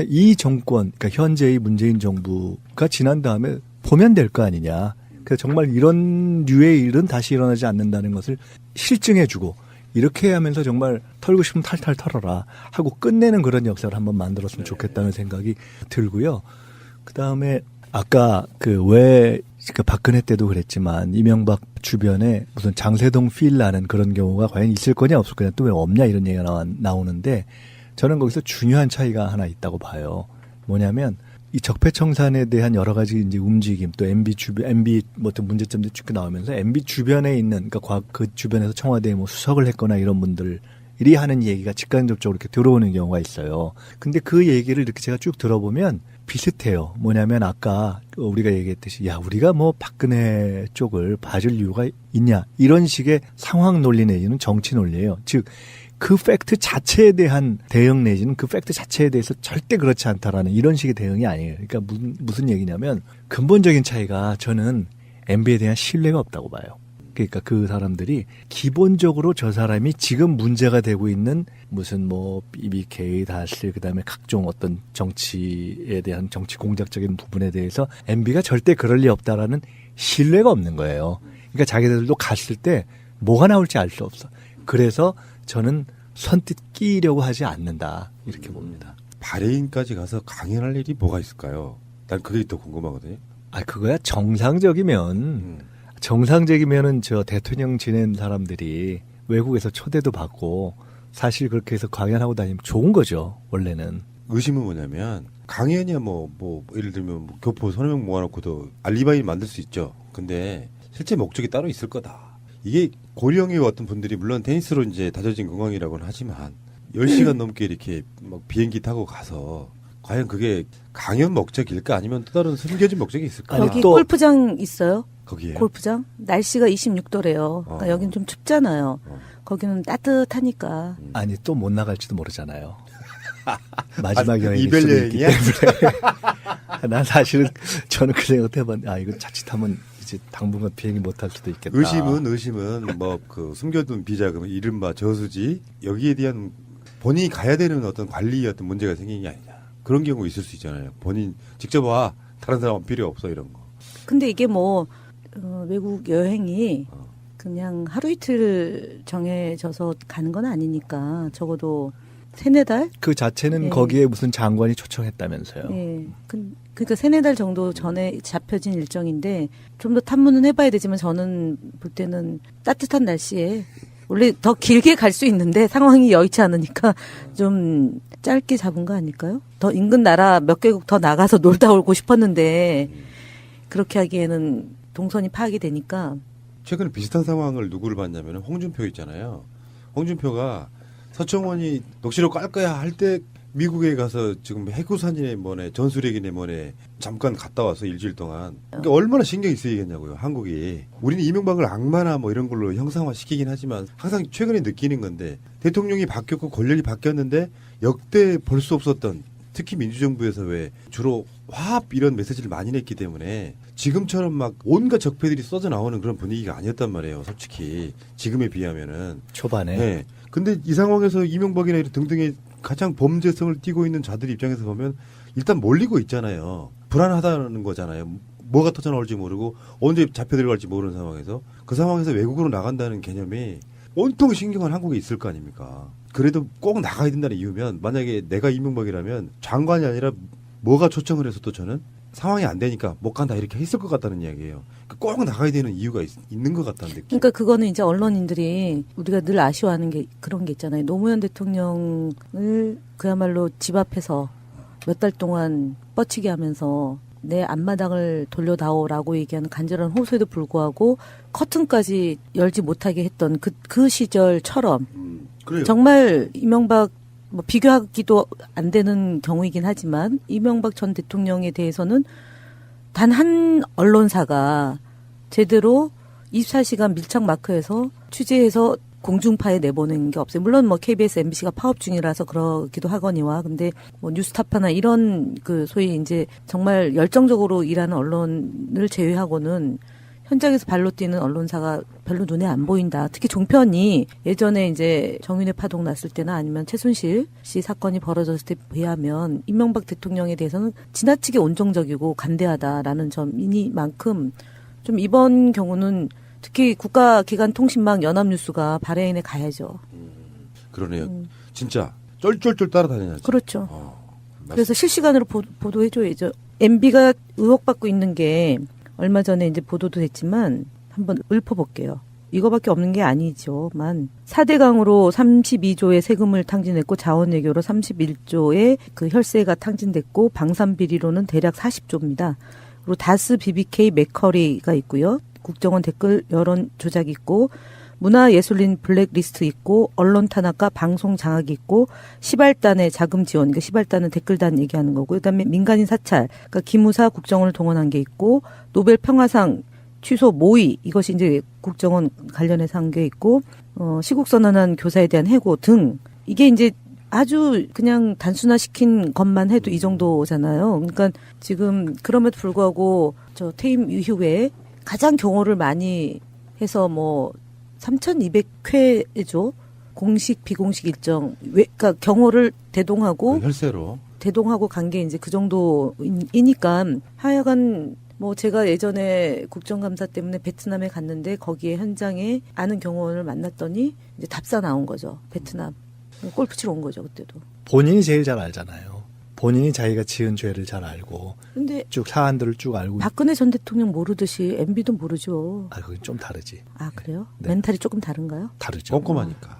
이 정권, 그러니까 현재의 문재인 정부가 지난 다음에 보면 될 거 아니냐. 그래서 정말 이런 류의 일은 다시 일어나지 않는다는 것을 실증해주고, 이렇게 하면서 정말 털고 싶으면 탈탈 털어라 하고 끝내는 그런 역사를 한번 만들었으면 좋겠다는 생각이 들고요. 그 다음에 아까 박근혜 때도 그랬지만 이명박 주변에 무슨 장세동 필 나는 그런 경우가 과연 있을 거냐 없을 거냐, 또 왜 없냐 이런 얘기가 나오는데, 저는 거기서 중요한 차이가 하나 있다고 봐요. 뭐냐면 이 적폐청산에 대한 여러 가지 이제 움직임, 또 MB 뭐 어떤 문제점들이 쭉 나오면서 MB 주변에 있는, 그러니까 그 주변에서 청와대에 뭐 수석을 했거나 이런 분들이 하는 얘기가 직간접적으로 이렇게 들어오는 경우가 있어요. 근데 그 얘기를 이렇게 제가 쭉 들어보면 비슷해요. 뭐냐면 아까 우리가 얘기했듯이, 야, 우리가 뭐 박근혜 쪽을 봐줄 이유가 있냐, 이런 식의 상황 논리 내지는 정치 논리예요. 즉 그 팩트 자체에 대한 대응 내지는 그 팩트 자체에 대해서 절대 그렇지 않다라는 이런 식의 대응이 아니에요. 그러니까 무슨 얘기냐면, 근본적인 차이가 저는 MB에 대한 신뢰가 없다고 봐요. 그러니까 그 사람들이 기본적으로 저 사람이 지금 문제가 되고 있는 무슨 뭐 BBK, 다스, 그다음에 각종 어떤 정치에 대한 정치 공작적인 부분에 대해서 MB가 절대 그럴 리 없다라는 신뢰가 없는 거예요. 그러니까 자기들도 갔을 때 뭐가 나올지 알 수 없어. 그래서 저는 선뜻 끼려고 하지 않는다, 이렇게 봅니다. 바레인까지 가서 강연할 일이 뭐가 있을까요? 난 그게 더 궁금하거든요. 그거야 정상적이면은 저 대통령 지낸 사람들이 외국에서 초대도 받고 사실 그렇게 해서 강연하고 다니면 좋은 거죠, 원래는. 의심은 뭐냐면, 강연이야 뭐 예를 들면 뭐 교포 서너 명 모아놓고도 알리바이 만들 수 있죠. 근데 실제 목적이 따로 있을 거다. 이게 고령의 어떤 분들이 물론 테니스로 이제 다져진 건강이라고는 하지만 10시간 넘게 이렇게 막 비행기 타고 가서 과연 그게 강연 목적일까, 아니면 또 다른 숨겨진 목적이 있을까? 여기 골프장 있어요? 거기에요? 골프장? 날씨가 26도래요. 그러니까 여기는 좀 춥잖아요. 거기는 따뜻하니까. 아니, 또 못 나갈지도 모르잖아요. 마지막 여행일 이별 수도 있기 여행이야? 때문에. 난 사실은 저는 그 생각도 해봤는데, 이거 자칫하면 이제 당분간 비행기 못 할 수도 있겠다. 의심은 뭐 그 숨겨둔 비자금, 이른바 저수지, 여기에 대한 본인이 가야 되는 어떤 관리 어떤 문제가 생긴 게 아니냐. 그런 경우 있을 수 있잖아요. 본인 직접 와, 다른 사람은 필요 없어, 이런 거. 근데 이게 뭐 외국 여행이 그냥 하루 이틀 정해져서 가는 건 아니니까 적어도 3-4달? 그 자체는 거기에 무슨 장관이 초청했다면서요. 네. 그러니까 3-4달 정도 전에 잡혀진 일정인데 좀 더 탐문은 해봐야 되지만, 저는 볼 때는 따뜻한 날씨에 원래 더 길게 갈 수 있는데 상황이 여의치 않으니까 좀 짧게 잡은 거 아닐까요? 더 인근 나라 몇 개국 더 나가서 놀다 오고 싶었는데 그렇게 하기에는 동선이 파악이 되니까. 최근에 비슷한 상황을 누구를 봤냐면 홍준표 있잖아요. 홍준표가 서청원이 녹취록 깔 거야 할 때 미국에 가서 지금 해구산이네 뭐네 전술핵이네 뭐네 잠깐 갔다 와서 일주일 동안. 그러니까 얼마나 신경이 쓰이겠냐고요, 한국이. 우리는 이명박을 악마나 뭐 이런 걸로 형상화 시키긴 하지만 항상 최근에 느끼는 건데, 대통령이 바뀌었고 권력이 바뀌었는데 역대 볼 수 없었던, 특히 민주정부에서 왜 주로 화합 이런 메시지를 많이 냈기 때문에 지금처럼 막 온갖 적폐들이 쏟아 나오는 그런 분위기가 아니었단 말이에요, 솔직히. 지금에 비하면은. 초반에. 네. 근데 이 상황에서 이명박이나 이런 등등의 가장 범죄성을 띠고 있는 자들 입장에서 보면 일단 몰리고 있잖아요. 불안하다는 거잖아요. 뭐가 터져 나올지 모르고 언제 잡혀 들어갈지 모르는 상황에서, 그 상황에서 외국으로 나간다는 개념이 온통 신경한 한국에 있을 거 아닙니까? 그래도 꼭 나가야 된다는 이유면, 만약에 내가 이명박이라면 장관이 아니라 뭐가 초청을 해서 또 저는 상황이 안 되니까 못 간다 이렇게 했을 것 같다는 이야기예요. 꼭 나가야 되는 이유가 있는 것 같다는 느낌. 그러니까 그거는 이제 언론인들이 우리가 늘 아쉬워하는 게 그런 게 있잖아요. 노무현 대통령을 그야말로 집 앞에서 몇 달 동안 뻗치게 하면서 내 앞마당을 돌려다오라고 얘기하는 간절한 호소에도 불구하고 커튼까지 열지 못하게 했던 그 시절처럼 그래요. 정말 이명박 뭐 비교하기도 안 되는 경우이긴 하지만 이명박 전 대통령에 대해서는 단 한 언론사가 제대로 24시간 밀착 마크에서 취재해서 공중파에 내보낸 게 없어요. 물론 뭐 KBS, MBC가 파업 중이라서 그러기도 하거니와 근데 뭐 뉴스타파나 이런 그 소위 이제 정말 열정적으로 일하는 언론을 제외하고는 현장에서 발로 뛰는 언론사가 별로 눈에 안 보인다. 특히 종편이 예전에 이제 정윤회 파동 났을 때나 아니면 최순실 씨 사건이 벌어졌을 때 비하면 이명박 대통령에 대해서는 지나치게 온정적이고 간대하다라는 점이니만큼 좀 이번 경우는 특히 국가기관통신망 연합뉴스가 바레인에 가야죠. 그러네요. 진짜 쫄쫄쫄 따라다녀야죠. 그렇죠. 그래서 실시간으로 보도해줘야죠. MB가 의혹받고 있는 게 얼마 전에 이제 보도도 됐지만 한번 읊어볼게요. 이거밖에 없는 게 아니죠만 4대강으로 32조의 세금을 탕진했고 자원외교로 31조의 그 혈세가 탕진됐고 방산비리로는 대략 40조입니다. 그리고 다스, BBK, 맥커리가 있고요. 국정원 댓글 여론 조작이 있고 문화예술인 블랙리스트 있고 언론 탄압과 방송 장악이 있고 시발단의 자금 지원, 그러니까 시발단은 댓글단 얘기하는 거고 그다음에 민간인 사찰, 그러니까 기무사 국정원을 동원한 게 있고 노벨 평화상 취소 모의 이것이 이제 국정원 관련해서 한 게 있고 시국 선언한 교사에 대한 해고 등 이게 이제 아주 그냥 단순화시킨 것만 해도 이 정도잖아요. 그러니까 지금 그럼에도 불구하고 저 퇴임 이후에 가장 경호를 많이 해서 뭐 3,200회죠. 공식 비공식 일정. 그러니까 경호를 대동하고 혈세로 대동하고 간 게 이제 그 정도이니까 하여간 뭐 제가 예전에 국정감사 때문에 베트남에 갔는데 거기에 현장에 아는 경호원을 만났더니 이제 답사 나온 거죠. 베트남. 골프 치러 온 거죠, 그때도. 본인이 제일 잘 알잖아요. 본인이 자기가 지은 죄를 잘 알고 근데 쭉 사안들을 쭉 알고 박근혜 전 대통령 모르듯이 MB도 모르죠. 아, 그건 좀 다르지. 아, 그래요? 네. 멘탈이 조금 다른가요? 다르죠. 꼼꼼하니까.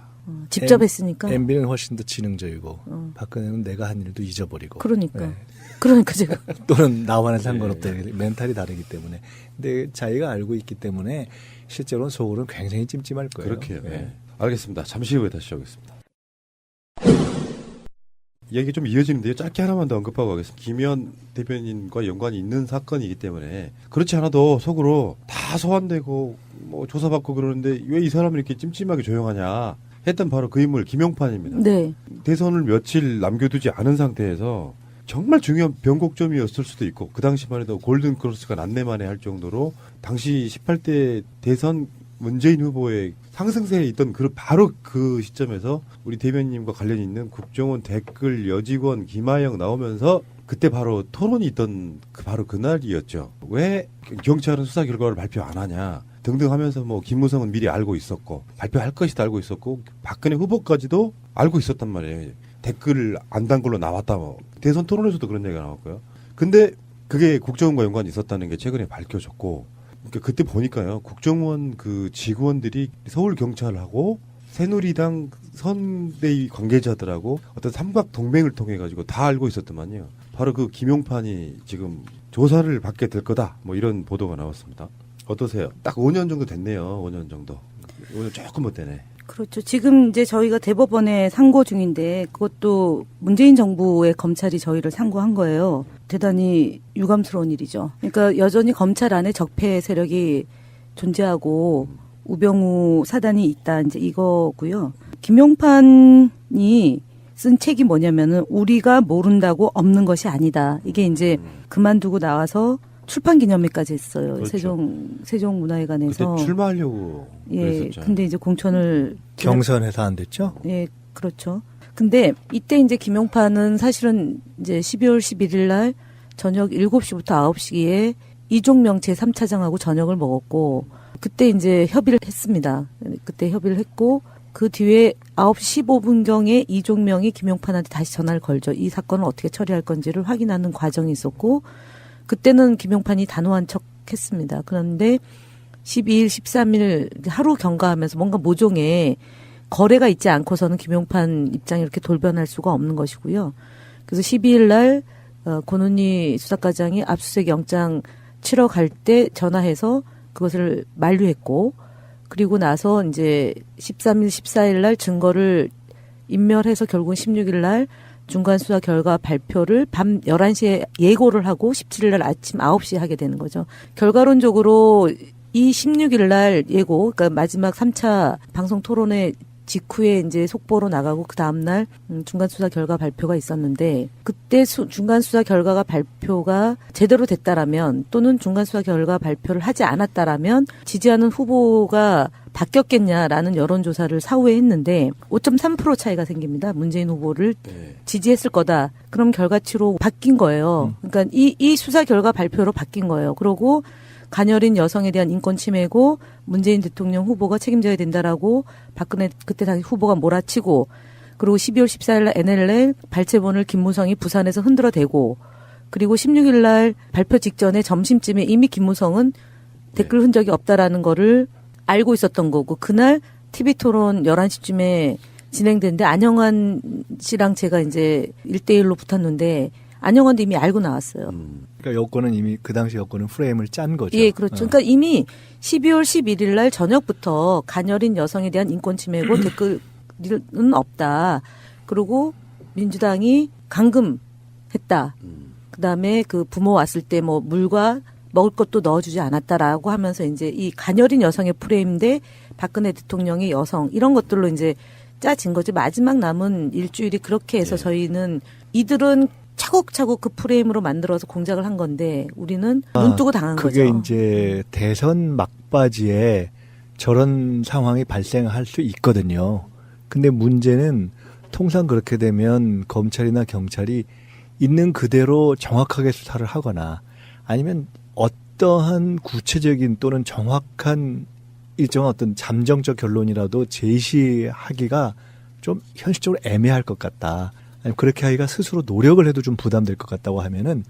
직접 했으니까. MB는 훨씬 더 지능적이고 박근혜는 내가 한 일도 잊어버리고. 그러니까. 네. 그러니까 제가 또는 나와는 상관없다. 멘탈이 다르기 때문에. 근데 자기가 알고 있기 때문에 실제로는 속으로는 굉장히 찜찜할 거예요. 그렇게요. 네. 알겠습니다. 잠시 후에 다시 오겠습니다. 얘기 좀 이어지는데요. 짧게 하나만 더 언급하고 가겠습니다. 김현 대변인과 연관이 있는 사건이기 때문에 그렇지 않아도 속으로 다 소환되고 뭐 조사받고 그러는데 왜 이 사람은 이렇게 찜찜하게 조용하냐 했던 바로 그 인물 김용판입니다. 네. 대선을 며칠 남겨두지 않은 상태에서 정말 중요한 변곡점이었을 수도 있고 그 당시만 해도 골든크로스가 난내만에 할 정도로 당시 18대 대선 문재인 후보의 상승세에 있던 바로 그 시점에서 우리 대변인님과 관련이 있는 국정원 댓글 여직원 김하영 나오면서 그때 바로 토론이 있던 바로 그날이었죠. 왜 경찰은 수사 결과를 발표 안 하냐 등등 하면서 뭐 김무성은 미리 알고 있었고 발표할 것이다 알고 있었고 박근혜 후보까지도 알고 있었단 말이에요. 댓글을 안 단 걸로 나왔다 뭐 대선 토론에서도 그런 얘기가 나왔고요. 근데 그게 국정원과 연관이 있었다는 게 최근에 밝혀졌고 그러니까 그때 보니까요. 국정원 그 직원들이 서울경찰하고 새누리당 선대위 관계자들하고 어떤 삼각 동맹을 통해 가지고 다 알고 있었더만요. 바로 그 김용판이 지금 조사를 받게 될 거다. 뭐 이런 보도가 나왔습니다. 어떠세요? 딱 5년 정도 됐네요. 5년 정도. 5년 조금 못 되네. 그렇죠. 지금 이제 저희가 대법원에 상고 중인데 그것도 문재인 정부의 검찰이 저희를 상고한 거예요. 대단히 유감스러운 일이죠. 그러니까 여전히 검찰 안에 적폐 세력이 존재하고 우병우 사단이 있다 이제 이거고요. 김용판이 쓴 책이 뭐냐면은 우리가 모른다고 없는 것이 아니다. 이게 이제 그만두고 나와서 출판 기념회까지 했어요. 그렇죠. 세종문화회관에서. 그때 출마하려고 그랬었죠. 근데 이제 공천을 경선해서 안 됐죠? 예, 그렇죠. 근데 이때 이제 김용판은 사실은 이제 12월 11일 날 저녁 7시부터 9시에 이종명 제3차장하고 저녁을 먹었고 그때 이제 협의를 했습니다. 그때 협의를 했고 그 뒤에 9시 15분경에 이종명이 김용판한테 다시 전화를 걸죠. 이 사건을 어떻게 처리할 건지를 확인하는 과정이 있었고 그때는 김용판이 단호한 척 했습니다. 그런데 12일, 13일 하루 경과하면서 뭔가 모종의 거래가 있지 않고서는 김용판 입장이 이렇게 돌변할 수가 없는 것이고요. 그래서 12일 날 권은희 수사과장이 압수수색 영장 치러 갈 때 전화해서 그것을 만류했고 그리고 나서 이제 13일, 14일 날 증거를 인멸해서 결국은 16일 날 중간 수사 결과 발표를 밤 11시에 예고를 하고 17일 날 아침 9시에 하게 되는 거죠. 결과론적으로 이 16일 날 예고, 그러니까 마지막 3차 방송 토론회 직후에 이제 속보로 나가고 그 다음 날 중간 수사 결과 발표가 있었는데 그때 중간 수사 결과가 발표가 제대로 됐다라면 또는 중간 수사 결과 발표를 하지 않았다라면 지지하는 후보가 바뀌었겠냐라는 여론조사를 사후에 했는데 5.3% 차이가 생깁니다. 문재인 후보를 지지했을 거다. 그럼 결과치로 바뀐 거예요. 그러니까 이 수사 결과 발표로 바뀐 거예요. 그러고 가녀린 여성에 대한 인권 침해고 문재인 대통령 후보가 책임져야 된다라고 박근혜 그때 당시 후보가 몰아치고 그리고 12월 14일 날 NLL 발췌본을 김무성이 부산에서 흔들어대고 그리고 16일 날 발표 직전에 점심쯤에 이미 김무성은 댓글 흔적이 없다라는 거를 알고 있었던 거고 그날 TV토론 11시쯤에 진행됐는데 안영환 씨랑 제가 이제 1대1로 붙었는데 안영환도 이미 알고 나왔어요. 그러니까 여권은 이미 그 당시 여권은 프레임을 짠 거죠. 예, 그렇죠. 그러니까 이미 12월 11일 날 저녁부터 가녀린 여성에 대한 인권 침해고 댓글은 없다. 그리고 민주당이 감금했다. 그다음에 그 부모 왔을 때 뭐 물과 먹을 것도 넣어주지 않았다라고 하면서 이제 이 가녀린 여성의 프레임인데 박근혜 대통령의 여성 이런 것들로 이제 짜진 거지. 마지막 남은 일주일이 그렇게 해서 저희는 이들은 차곡차곡 그 프레임으로 만들어서 공작을 한 건데 우리는 눈 뜨고 당한 그게 거죠. 이제 대선 막바지에 저런 상황이 발생할 수 있거든요. 근데 문제는 통상 그렇게 되면 검찰이나 경찰이 있는 그대로 정확하게 수사를 하거나 아니면 어떠한 구체적인 또는 정확한 일정한 어떤 잠정적 결론이라도 제시하기가 좀 현실적으로 애매할 것 같다. 아니면 그렇게 하기가 스스로 노력을 해도 좀 부담될 것 같다고 하면은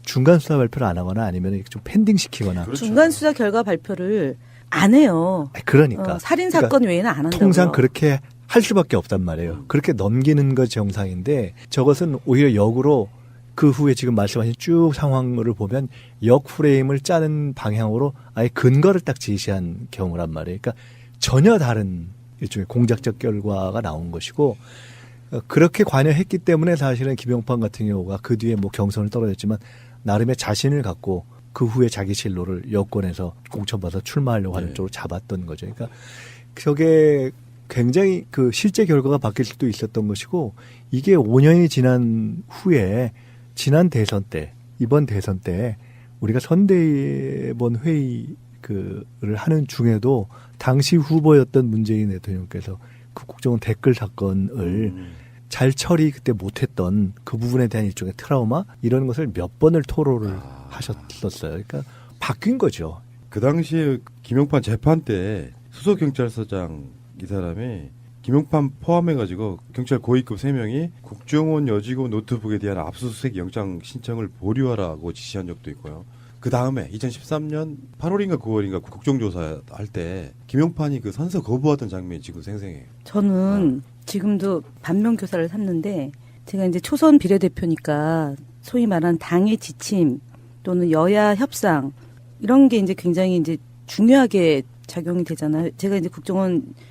중간 수사 발표를 안 하거나 아니면 좀 펜딩 시키거나. 그렇죠. 중간 수사 결과 발표를 안 해요. 그러니까. 살인 사건 그러니까 외에는 안 한다고요. 통상 그렇게 할 수밖에 없단 말이에요. 그렇게 넘기는 것 정상인데 저것은 오히려 역으로 그 후에 지금 말씀하신 쭉 상황을 보면 역 프레임을 짜는 방향으로 아예 근거를 딱 제시한 경우란 말이에요. 그러니까 전혀 다른 일종의 공작적 결과가 나온 것이고 그렇게 관여했기 때문에 사실은 김용판 같은 경우가 그 뒤에 뭐 경선을 떨어졌지만 나름의 자신을 갖고 그 후에 자기 진로를 여권에서 공천받아서 출마하려고 하는 쪽으로 잡았던 거죠. 그러니까 저게 굉장히 그 실제 결과가 바뀔 수도 있었던 것이고 이게 5년이 지난 후에 지난 대선 때 이번 대선 때 우리가 선대본 회의를 하는 중에도 당시 후보였던 문재인 대통령께서 그 국정원 댓글 사건을 잘 처리 그때 못했던 그 부분에 대한 일종의 트라우마 이런 것을 몇 번을 토로를 하셨었어요. 그러니까 바뀐 거죠. 그 당시에 김용판 재판 때 수석경찰서장 이 사람이 김용판 포함해가지고 경찰 고위급 3명이 국정원 여직원 노트북에 대한 압수수색 영장 신청을 보류하라고 지시한 적도 있고요. 그 다음에 2013년 8월인가 9월인가 국정조사 할 때 김용판이 그 선서 거부하던 장면이 지금 생생해요. 저는 지금도 반면교사를 샀는데 제가 이제 초선 비례대표니까 소위 말하는 당의 지침 또는 여야 협상 이런 게 이제 굉장히 이제 중요하게 작용이 되잖아요. 제가 이제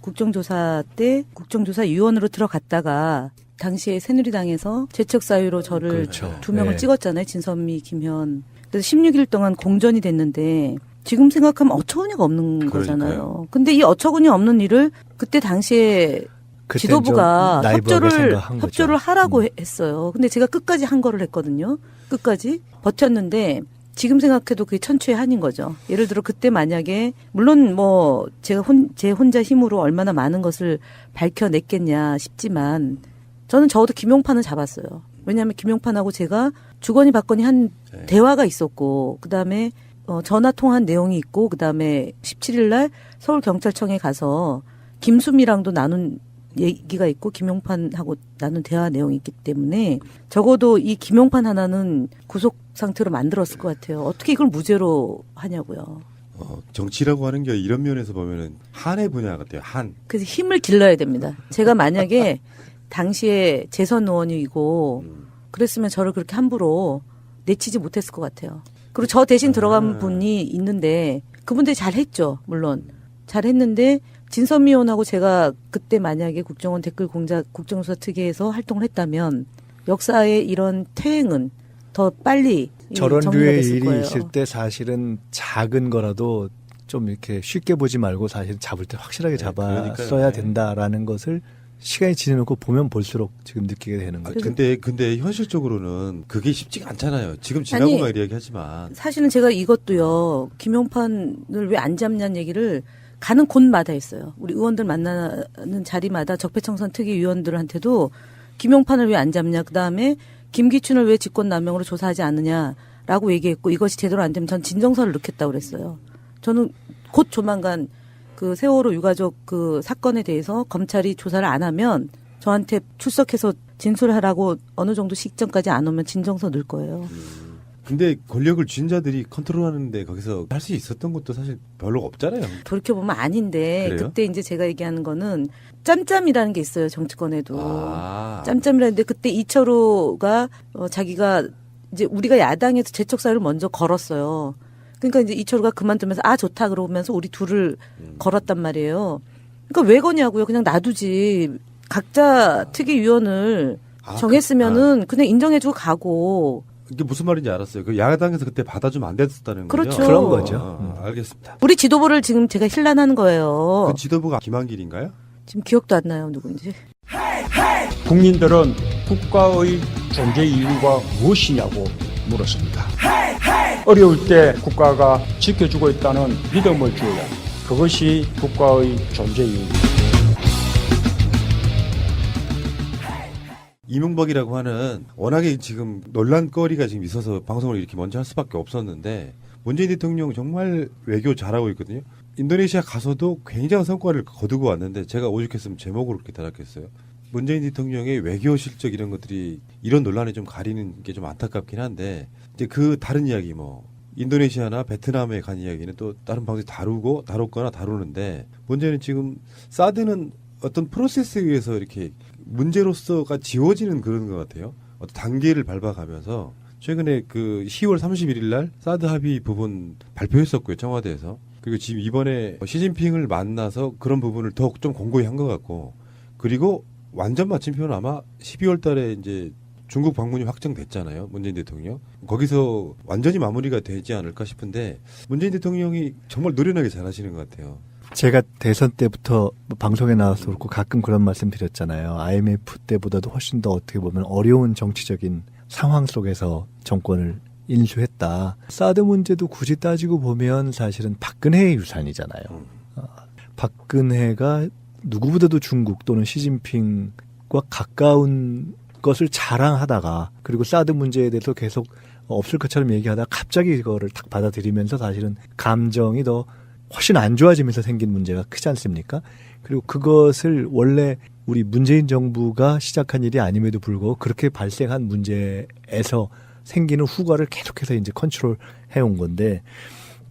국정조사 때 국정조사위원으로 들어갔다가 당시에 새누리당에서 재척 사유로 저를 그렇죠. 2명을 네. 찍었잖아요. 진선미, 김현. 그래서 16일 동안 공전이 됐는데 지금 생각하면 어처구니가 없는 거잖아요. 근데 이 어처구니 없는 일을 그때 당시에 지도부가 협조를 하라고 했어요. 근데 제가 끝까지 한 거를 했거든요. 끝까지 버텼는데 지금 생각해도 그게 천추의 한인 거죠. 예를 들어 그때 만약에 물론 뭐 제가 제 혼자 힘으로 얼마나 많은 것을 밝혀냈겠냐 싶지만 저는 적어도 김용판은 잡았어요. 왜냐하면 김용판하고 제가 주거니 받거니 한 대화가 있었고 그다음에 전화 통화한 내용이 있고 그다음에 17일 날 서울경찰청에 가서 김수미랑도 나눈 얘기가 있고 김용판하고 나눈 대화 내용이 있기 때문에 적어도 이 김용판 하나는 구속 상태로 만들었을 것 같아요. 어떻게 이걸 무죄로 하냐고요. 정치라고 하는 게 이런 면에서 보면은 한의 분야 같아요. 한. 그래서 힘을 길러야 됩니다. 제가 만약에 당시에 재선 의원이고 그랬으면 저를 그렇게 함부로 내치지 못했을 것 같아요. 그리고 저 대신 들어간 분이 있는데 그분들이 잘했죠. 물론 잘했는데 진선미 의원하고 제가 그때 만약에 국정원 댓글 공작 국정조사 특위에서 활동을 했다면 역사의 이런 퇴행은 더 빨리 저런 정리가 류의 됐을 일이 거예요. 있을 때 사실은 작은 거라도 좀 이렇게 쉽게 보지 말고 사실 잡을 때 확실하게 잡았어야 그러니까요. 된다라는 것을 시간이 지나고 보면 볼수록 지금 느끼게 되는 거죠. 근데 현실적으로는 그게 쉽지가 않잖아요. 지금 지나고만 이야기하지만 사실은 제가 이것도요. 김용판을 왜 안 잡냐는 얘기를 가는 곳마다 했어요. 우리 의원들 만나는 자리마다 적폐청산 특위위원들한테도 김용판을 왜 안 잡냐. 그다음에 김기춘을 왜 직권남용으로 조사하지 않느냐라고 얘기했고 이것이 제대로 안 되면 전 진정서를 넣겠다고 그랬어요. 저는 곧 조만간 그 세월호 유가족 그 사건에 대해서 검찰이 조사를 안 하면 저한테 출석해서 진술하라고 어느 정도 시점까지 안 오면 진정서 넣을 거예요. 근데 권력을 쥔 자들이 컨트롤하는데 거기서 할 수 있었던 것도 사실 별로 없잖아요. 돌이켜보면 아닌데 그래요? 그때 이제 제가 얘기하는 거는 짬짬이라는 게 있어요. 정치권에도. 짬짬이라는데 그때 이철호가 자기가 이제 우리가 야당에서 재척사를 먼저 걸었어요. 그러니까 이제 이철호가 그만두면서 좋다 그러면서 우리 둘을 걸었단 말이에요. 그러니까 왜 거냐고요. 그냥 놔두지. 각자 특위위원을 정했으면은 그냥 인정해주고 가고. 이게 무슨 말인지 알았어요. 그 야당에서 그때 받아주면 안 됐었다는 거죠. 그렇죠. 그런 거죠. 알겠습니다. 우리 지도부를 지금 제가 힐난하는 거예요. 그 지도부가 김한길인가요? 지금 기억도 안 나요. 누군지. 국민들은 국가의 존재 이유가 무엇이냐고 물었습니다. 어려울 때 국가가 지켜주고 있다는 믿음을 주어야 합니다. 그것이 국가의 존재 이유입니다. 이명박이라고 하는 워낙에 지금 논란거리가 지금 있어서 방송을 이렇게 먼저 할 수밖에 없었는데 문재인 대통령 정말 외교 잘하고 있거든요. 인도네시아 가서도 굉장한 성과를 거두고 왔는데 제가 오죽했으면 제목으로 그렇게 달았겠어요. 문재인 대통령의 외교 실적 이런 것들이 이런 논란에 좀 가리는 게 좀 안타깝긴 한데 이제 그 다른 이야기 인도네시아나 베트남에 간 이야기는 또 다른 방송에 다루거나 다루는데 문제는 지금 사드는 어떤 프로세스에 의해서 이렇게 문제로서가 지워지는 그런 것 같아요. 어떤 단계를 밟아가면서 최근에 그 10월 31일 날 사드 합의 부분 발표했었고요. 청와대에서. 그리고 지금 이번에 시진핑을 만나서 그런 부분을 더 좀 공고히 한 것 같고 그리고 완전 마침표는 아마 12월 달에 이제 중국 방문이 확정됐잖아요. 문재인 대통령. 거기서 완전히 마무리가 되지 않을까 싶은데 문재인 대통령이 정말 노련하게 잘하시는 것 같아요. 제가 대선 때부터 방송에 나와서 그렇고 가끔 그런 말씀 드렸잖아요. IMF 때보다도 훨씬 더 어떻게 보면 어려운 정치적인 상황 속에서 정권을 인수했다. 사드 문제도 굳이 따지고 보면 사실은 박근혜의 유산이잖아요. 박근혜가 누구보다도 중국 또는 시진핑과 가까운 것을 자랑하다가 그리고 사드 문제에 대해서 계속 없을 것처럼 얘기하다가 갑자기 이거를 탁 받아들이면서 사실은 감정이 더 훨씬 안 좋아지면서 생긴 문제가 크지 않습니까? 그리고 그것을 원래 우리 문재인 정부가 시작한 일이 아님에도 불구하고 그렇게 발생한 문제에서 생기는 후과를 계속해서 이제 컨트롤 해온 건데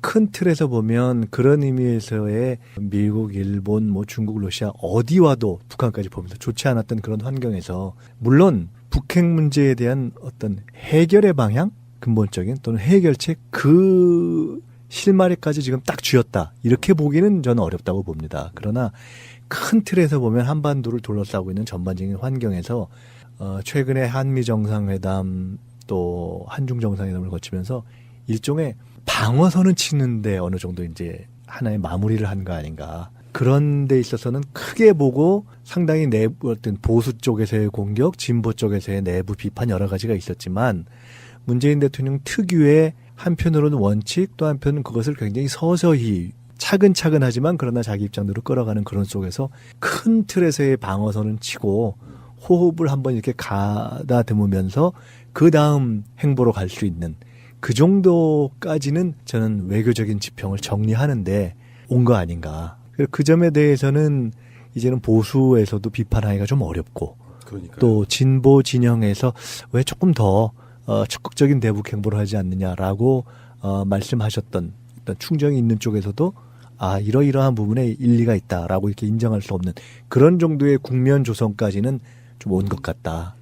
큰 틀에서 보면 그런 의미에서의 미국, 일본, 중국, 러시아 어디와도 북한까지 보면서 좋지 않았던 그런 환경에서 물론 북핵 문제에 대한 어떤 해결의 방향, 근본적인 또는 해결책 그 실마리까지 지금 딱 쥐었다. 이렇게 보기는 저는 어렵다고 봅니다. 그러나 큰 틀에서 보면 한반도를 둘러싸고 있는 전반적인 환경에서 최근에 한미 정상회담 또 한중 정상회담을 거치면서 일종의 방어선은 치는데 어느 정도 이제 하나의 마무리를 한 거 아닌가. 그런 데 있어서는 크게 보고 상당히 내부 어떤 보수 쪽에서의 공격, 진보 쪽에서의 내부 비판 여러 가지가 있었지만 문재인 대통령 특유의 한편으로는 원칙 또 한편은 그것을 굉장히 서서히 차근차근하지만 그러나 자기 입장대로 끌어가는 그런 속에서 큰 틀에서의 방어선은 치고 호흡을 한번 이렇게 가다듬으면서 그 다음 행보로 갈 수 있는 그 정도까지는 저는 외교적인 지평을 정리하는데 온 거 아닌가. 그 점에 대해서는 이제는 보수에서도 비판하기가 좀 어렵고 그러니까요. 또 진보 진영에서 왜 조금 더 적극적인 대북 행보를 하지 않느냐라고 말씀하셨던 어떤 충정이 있는 쪽에서도 이러이러한 부분에 일리가 있다라고 이렇게 인정할 수 없는 그런 정도의 국면 조성까지는 좀 온 것 같다.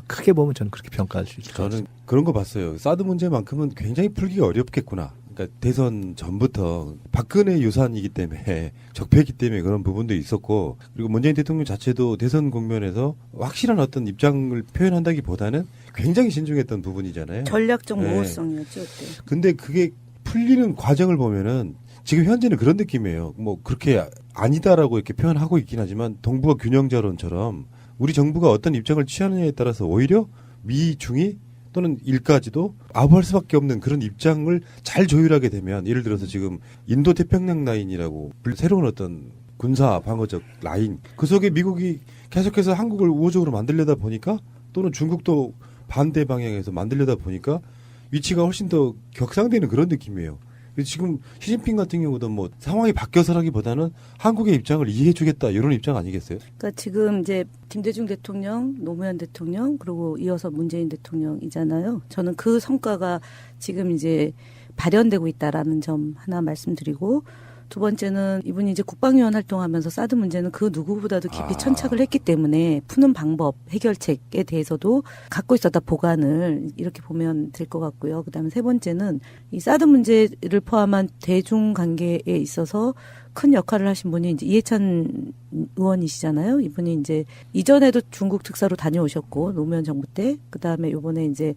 크게 보면 저는 그렇게 평가할 수 있을 것 같습니다. 저는 그런 거 봤어요. 사드 문제만큼은 굉장히 풀기가 어렵겠구나. 그러니까 대선 전부터 박근혜 유산이기 때문에 적폐이기 때문에 그런 부분도 있었고 그리고 문재인 대통령 자체도 대선 국면에서 확실한 어떤 입장을 표현한다기보다는 굉장히 신중했던 부분이잖아요. 전략적 모호성이었죠. 그때. 근데 그게 풀리는 과정을 보면은 지금 현재는 그런 느낌이에요. 뭐 그렇게 아니다라고 이렇게 표현하고 있긴 하지만 동북아 균형자론처럼 우리 정부가 어떤 입장을 취하느냐에 따라서 오히려 미, 중이 또는 일까지도 아부할 수밖에 없는 그런 입장을 잘 조율하게 되면 예를 들어서 지금 인도 태평양 라인이라고 새로운 어떤 군사 방어적 라인 그 속에 미국이 계속해서 한국을 우호적으로 만들려다 보니까 또는 중국도 반대 방향에서 만들려다 보니까 위치가 훨씬 더 격상되는 그런 느낌이에요. 지금 시진핑 같은 경우도 뭐 상황이 바뀌어서라기보다는 한국의 입장을 이해해주겠다 이런 입장 아니겠어요? 그러니까 지금 이제 김대중 대통령, 노무현 대통령 그리고 이어서 문재인 대통령이잖아요. 저는 그 성과가 지금 이제 발현되고 있다라는 점 하나 말씀드리고 두 번째는 이분이 이제 국방위원 활동하면서 사드 문제는 그 누구보다도 깊이 천착을 했기 때문에 푸는 방법, 해결책에 대해서도 갖고 있었다 보관을 이렇게 보면 될 것 같고요. 그다음에 세 번째는 이 사드 문제를 포함한 대중 관계에 있어서 큰 역할을 하신 분이 이제 이해찬 의원이시잖아요. 이분이 이제 이전에도 중국 특사로 다녀오셨고 노무현 정부 때 그다음에 이번에 이제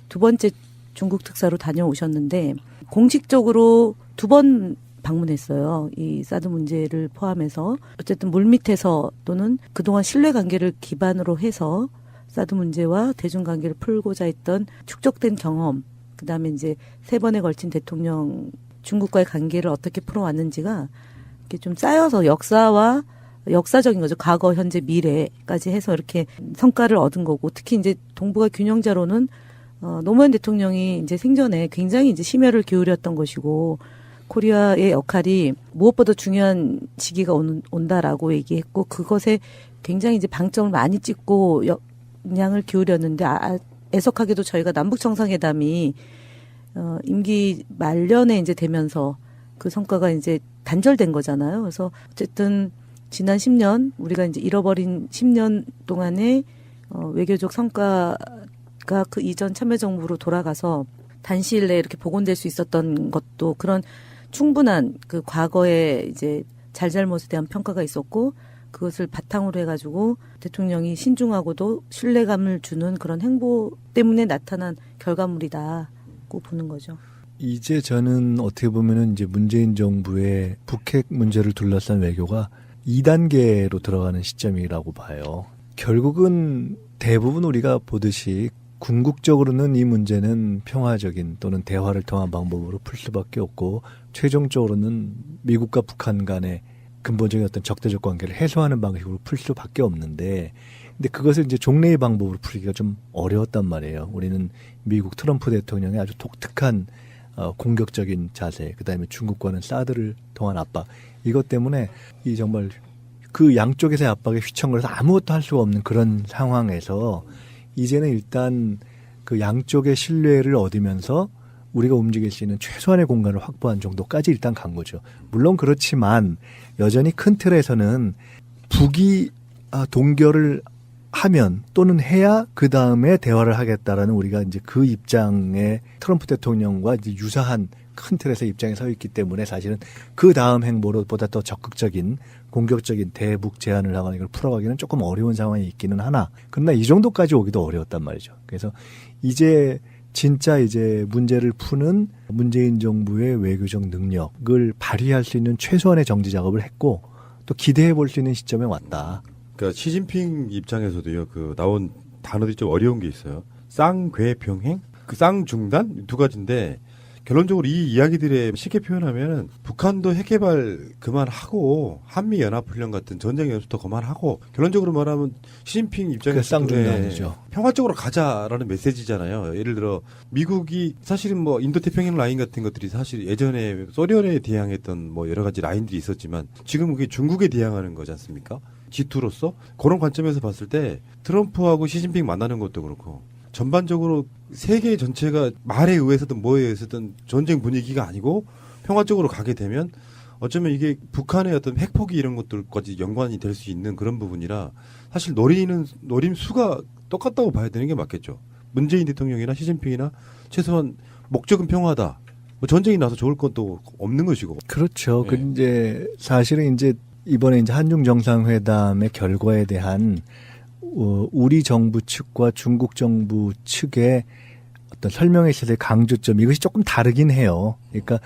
두 번째 중국 특사로 다녀오셨는데 공식적으로 2번 방문했어요. 이 사드 문제를 포함해서 어쨌든 물밑에서 또는 그동안 신뢰관계를 기반으로 해서 사드 문제와 대중관계를 풀고자 했던 축적된 경험 그다음에 이제 3번에 걸친 대통령 중국과의 관계를 어떻게 풀어왔는지가 이렇게 좀 쌓여서 역사적인 거죠. 과거, 현재, 미래까지 해서 이렇게 성과를 얻은 거고 특히 이제 동북아 균형자로는 노무현 대통령이 이제 생전에 굉장히 이제 심혈을 기울였던 것이고 코리아의 역할이 무엇보다 중요한 시기가 온다라고 얘기했고 그것에 굉장히 이제 방점을 많이 찍고 영향을 기울였는데 애석하게도 저희가 남북 정상회담이 임기 말년에 이제 되면서 그 성과가 이제 단절된 거잖아요. 그래서 어쨌든 지난 10년 우리가 이제 잃어버린 10년 동안의 외교적 성과가 그 이전 참여정부로 돌아가서 단시일 내에 이렇게 복원될 수 있었던 것도 그런 충분한 그 과거에 이제 잘잘못에 대한 평가가 있었고 그것을 바탕으로 해가지고 대통령이 신중하고도 신뢰감을 주는 그런 행보 때문에 나타난 결과물이다고 보는 거죠. 이제 저는 어떻게 보면은 이제 문재인 정부의 북핵 문제를 둘러싼 외교가 2단계로 들어가는 시점이라고 봐요. 결국은 대부분 우리가 보듯이 궁극적으로는 이 문제는 평화적인 또는 대화를 통한 방법으로 풀 수밖에 없고 최종적으로는 미국과 북한 간의 근본적인 어떤 적대적 관계를 해소하는 방식으로 풀 수밖에 없는데 근데 그것을 이제 종래의 방법으로 풀기가 좀 어려웠단 말이에요. 우리는 미국 트럼프 대통령의 아주 독특한 공격적인 자세 그다음에 중국과는 사드를 통한 압박 이것 때문에 이 정말 그 양쪽에서의 압박에 휘청거려서 아무것도 할 수가 없는 그런 상황에서 이제는 일단 그 양쪽의 신뢰를 얻으면서 우리가 움직일 수 있는 최소한의 공간을 확보한 정도까지 일단 간 거죠. 물론 그렇지만 여전히 큰 틀에서는 북이 동결을 하면 또는 해야 그 다음에 대화를 하겠다라는 우리가 이제 그 입장에 트럼프 대통령과 이제 유사한 큰 틀에서 입장에 서 있기 때문에 사실은 그 다음 행보로 보다 더 적극적인 공격적인 대북 제안을 하거나 이걸 풀어가기는 조금 어려운 상황이 있기는 하나 그러나 이 정도까지 오기도 어려웠단 말이죠. 그래서 이제 진짜 이제 문제를 푸는 문재인 정부의 외교적 능력을 발휘할 수 있는 최소한의 정지 작업을 했고 또 기대해 볼 수 있는 시점에 왔다. 그러니까 시진핑 입장에서도요. 그 나온 단어들이 좀 어려운 게 있어요. 쌍괴 병행, 그 쌍중단 두 가지인데 결론적으로 이 이야기들에 쉽게 표현하면은 북한도 핵개발 그만하고 한미 연합훈련 같은 전쟁 연습도 그만하고 결론적으로 말하면 시진핑 입장에서 쌍중단이죠. 평화적으로 가자라는 메시지잖아요. 예를 들어 미국이 사실은 뭐 인도 태평양 라인 같은 것들이 사실 예전에 소련에 대항했던 뭐 여러 가지 라인들이 있었지만 지금 그게 중국에 대항하는 거지 않습니까? G2로서 그런 관점에서 봤을 때 트럼프하고 시진핑 만나는 것도 그렇고 전반적으로 세계 전체가 말에 의해서든 뭐에 의해서든 전쟁 분위기가 아니고 평화적으로 가게 되면 어쩌면 이게 북한의 어떤 핵포기 이런 것들까지 연관이 될 수 있는 그런 부분이라 사실 노림 수가 똑같다고 봐야 되는 게 맞겠죠. 문재인 대통령이나 시진핑이나 최소한 목적은 평화다. 뭐 전쟁이 나서 좋을 것도 없는 것이고. 그렇죠. 그 이제 사실은 이제 이번에 이제 한중 정상회담의 결과에 대한 우리 정부 측과 중국 정부 측의 어떤 설명에 있어서의 강조점 이것이 조금 다르긴 해요. 그러니까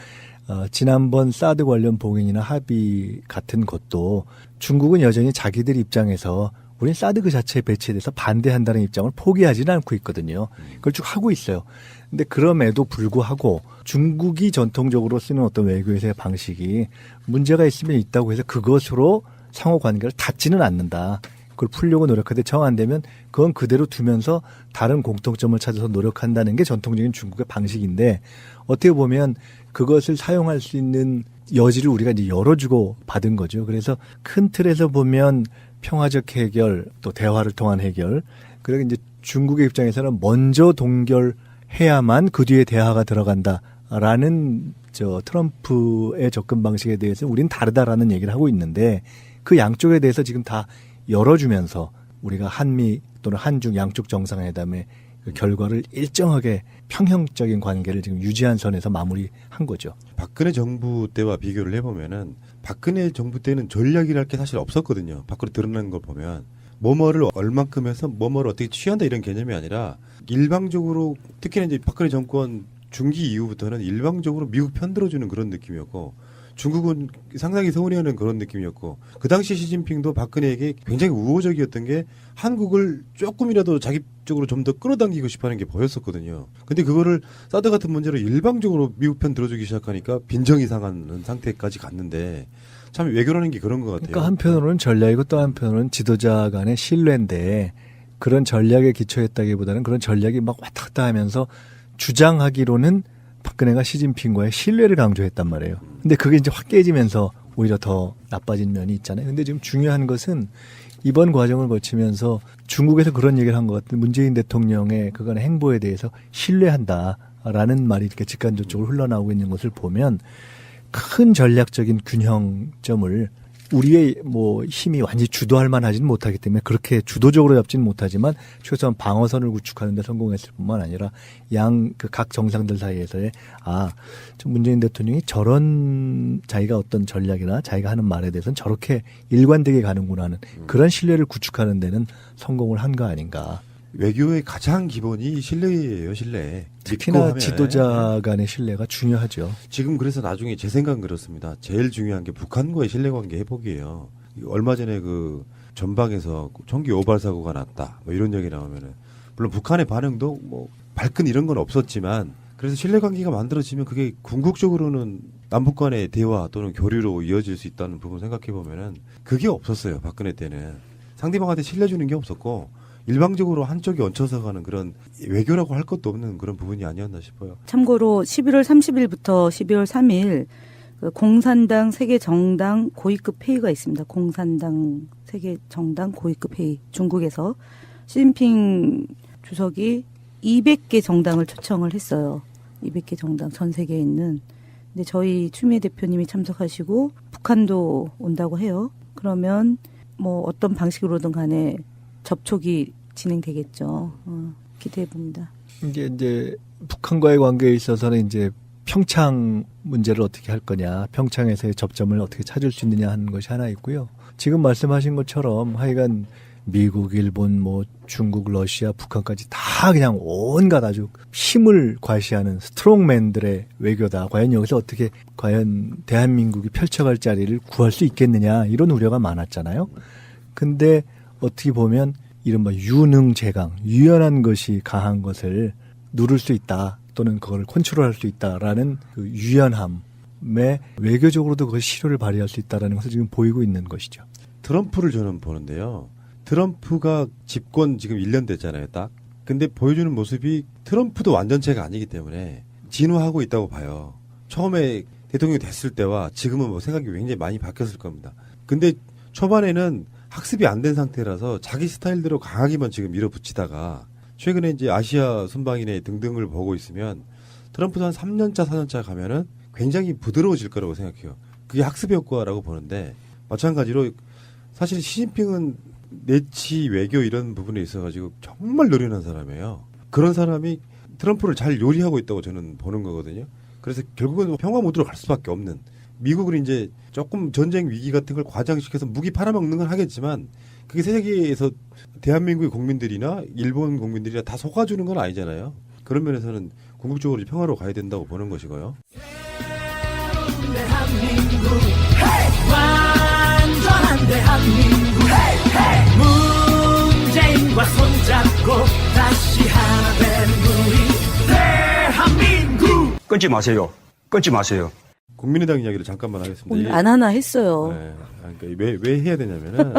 지난번 사드 관련 봉인이나 합의 같은 것도 중국은 여전히 자기들 입장에서 우린 사드 그 자체에 배치에 대해서 반대한다는 입장을 포기하지는 않고 있거든요. 그걸 쭉 하고 있어요. 근데 그럼에도 불구하고 중국이 전통적으로 쓰는 어떤 외교에서의 방식이 문제가 있으면 있다고 해서 그것으로 상호 관계를 닫지는 않는다. 그걸 풀려고 노력하되 정 안 되면 그건 그대로 두면서 다른 공통점을 찾아서 노력한다는 게 전통적인 중국의 방식인데 어떻게 보면 그것을 사용할 수 있는 여지를 우리가 이제 열어주고 받은 거죠. 그래서 큰 틀에서 보면 평화적 해결 또 대화를 통한 해결 그리고 이제 중국의 입장에서는 먼저 동결해야만 그 뒤에 대화가 들어간다라는 트럼프의 접근 방식에 대해서 우린 다르다라는 얘기를 하고 있는데 그 양쪽에 대해서 지금 다 열어주면서 우리가 한미 또는 한중 양쪽 정상회담의 그 결과를 일정하게 평형적인 관계를 지금 유지한 선에서 마무리한 거죠. 박근혜 정부 때와 비교를 해보면은 박근혜 정부 때는 전략이랄 게 사실 없었거든요. 밖으로 드러나는 걸 보면 뭐뭐를 얼만큼 해서 뭐뭐를 어떻게 취한다 이런 개념이 아니라 일방적으로 특히나 이제 박근혜 정권 중기 이후부터는 일방적으로 미국 편들어주는 그런 느낌이었고 중국은 상당히 서운해하는 그런 느낌이었고 그 당시 시진핑도 박근혜에게 굉장히 우호적이었던 게 한국을 조금이라도 자기 쪽으로 좀 더 끌어당기고 싶어하는 게 보였었거든요. 근데 그거를 사드 같은 문제로 일방적으로 미국 편 들어주기 시작하니까 빈정이 상하는 상태까지 갔는데 참 외교라는 게 그런 것 같아요. 그러니까 한편으로는 전략이고 또 한편으로는 지도자 간의 신뢰인데 그런 전략에 기초했다기보다는 그런 전략이 막 왔다 갔다 하면서 주장하기로는 박근혜가 시진핑과의 신뢰를 강조했단 말이에요. 근데 그게 이제 확 깨지면서 오히려 더 나빠진 면이 있잖아요. 근데 지금 중요한 것은 이번 과정을 거치면서 중국에서 그런 얘기를 한 것 같은 문재인 대통령의 그간의 행보에 대해서 신뢰한다라는 말이 이렇게 직간접적으로 흘러나오고 있는 것을 보면 큰 전략적인 균형점을 우리의 힘이 완전히 주도할 만하지는 못하기 때문에 그렇게 주도적으로 잡지는 못하지만 최소한 방어선을 구축하는 데 성공했을 뿐만 아니라 각 정상들 사이에서의 문재인 대통령이 저런 자기가 어떤 전략이나 자기가 하는 말에 대해서는 저렇게 일관되게 가는구나 하는 그런 신뢰를 구축하는 데는 성공을 한 거 아닌가. 외교의 가장 기본이 신뢰예요, 신뢰. 특히나 지도자 간의 신뢰가 중요하죠. 지금 그래서 나중에 제 생각은 그렇습니다. 제일 중요한 게 북한과의 신뢰관계 회복이에요. 얼마 전에 그 전방에서 전기 오발 사고가 났다. 이런 얘기 나오면은 물론 북한의 반응도 발끈 이런 건 없었지만 그래서 신뢰관계가 만들어지면 그게 궁극적으로는 남북 간의 대화 또는 교류로 이어질 수 있다는 부분 생각해 보면은 그게 없었어요. 박근혜 때는 상대방한테 신뢰 주는 게 없었고. 일방적으로 한쪽이 얹혀서 가는 그런 외교라고 할 것도 없는 그런 부분이 아니었나 싶어요. 참고로 11월 30일부터 12월 3일 공산당 세계정당 고위급 회의가 있습니다. 공산당 세계정당 고위급 회의 중국에서 시진핑 주석이 200개 정당을 초청을 했어요. 200개 정당 전 세계에 있는. 근데 저희 추미애 대표님이 참석하시고 북한도 온다고 해요. 그러면 어떤 방식으로든 간에 접촉이 진행되겠죠. 기대해 봅니다. 이제 북한과의 관계에 있어서는 이제 평창 문제를 어떻게 할 거냐, 평창에서의 접점을 어떻게 찾을 수 있느냐 하는 것이 하나 있고요. 지금 말씀하신 것처럼 하여간 미국, 일본, 중국, 러시아, 북한까지 다 그냥 온갖 아주 힘을 과시하는 스트롱맨들의 외교다. 과연 여기서 어떻게 과연 대한민국이 펼쳐갈 자리를 구할 수 있겠느냐 이런 우려가 많았잖아요. 근데 어떻게 보면 이른바 유능재강, 유연한 것이 강한 것을 누를 수 있다 또는 그걸 컨트롤할 수 있다라는 그 유연함에 외교적으로도 그것이 실효를 발휘할 수 있다라는 것을 지금 보이고 있는 것이죠. 트럼프를 저는 보는데요. 트럼프가 집권 지금 1년 됐잖아요, 딱. 근데 보여주는 모습이 트럼프도 완전체가 아니기 때문에 진화하고 있다고 봐요. 처음에 대통령이 됐을 때와 지금은 생각이 굉장히 많이 바뀌었을 겁니다. 근데 초반에는 학습이 안 된 상태라서 자기 스타일대로 강하게만 지금 밀어붙이다가 최근에 이제 아시아 순방이네 등등을 보고 있으면 트럼프도 한 3년차, 4년차 가면은 굉장히 부드러워질 거라고 생각해요. 그게 학습 효과라고 보는데 마찬가지로 사실 시진핑은 내치 외교 이런 부분에 있어가지고 정말 노련한 사람이에요. 그런 사람이 트럼프를 잘 요리하고 있다고 저는 보는 거거든요. 그래서 결국은 평화 모드로 갈 수밖에 없는 미국은 이제 조금 전쟁 위기 같은 걸 과장시켜서 무기 팔아먹는 건 하겠지만 그게 세계에서 대한민국의 국민들이나 일본 국민들이나 다 속아주는 건 아니잖아요. 그런 면에서는 궁극적으로 평화로 가야 된다고 보는 것이고요. 완전한 대한민국 문재인과 손잡고 다시 하나 된 우리 대한민국. 끊지 마세요. 끊지 마세요. 국민의당 이야기를 잠깐만 하겠습니다. 오늘 안 하나 했어요. 네. 그러니까 왜 해야 되냐면은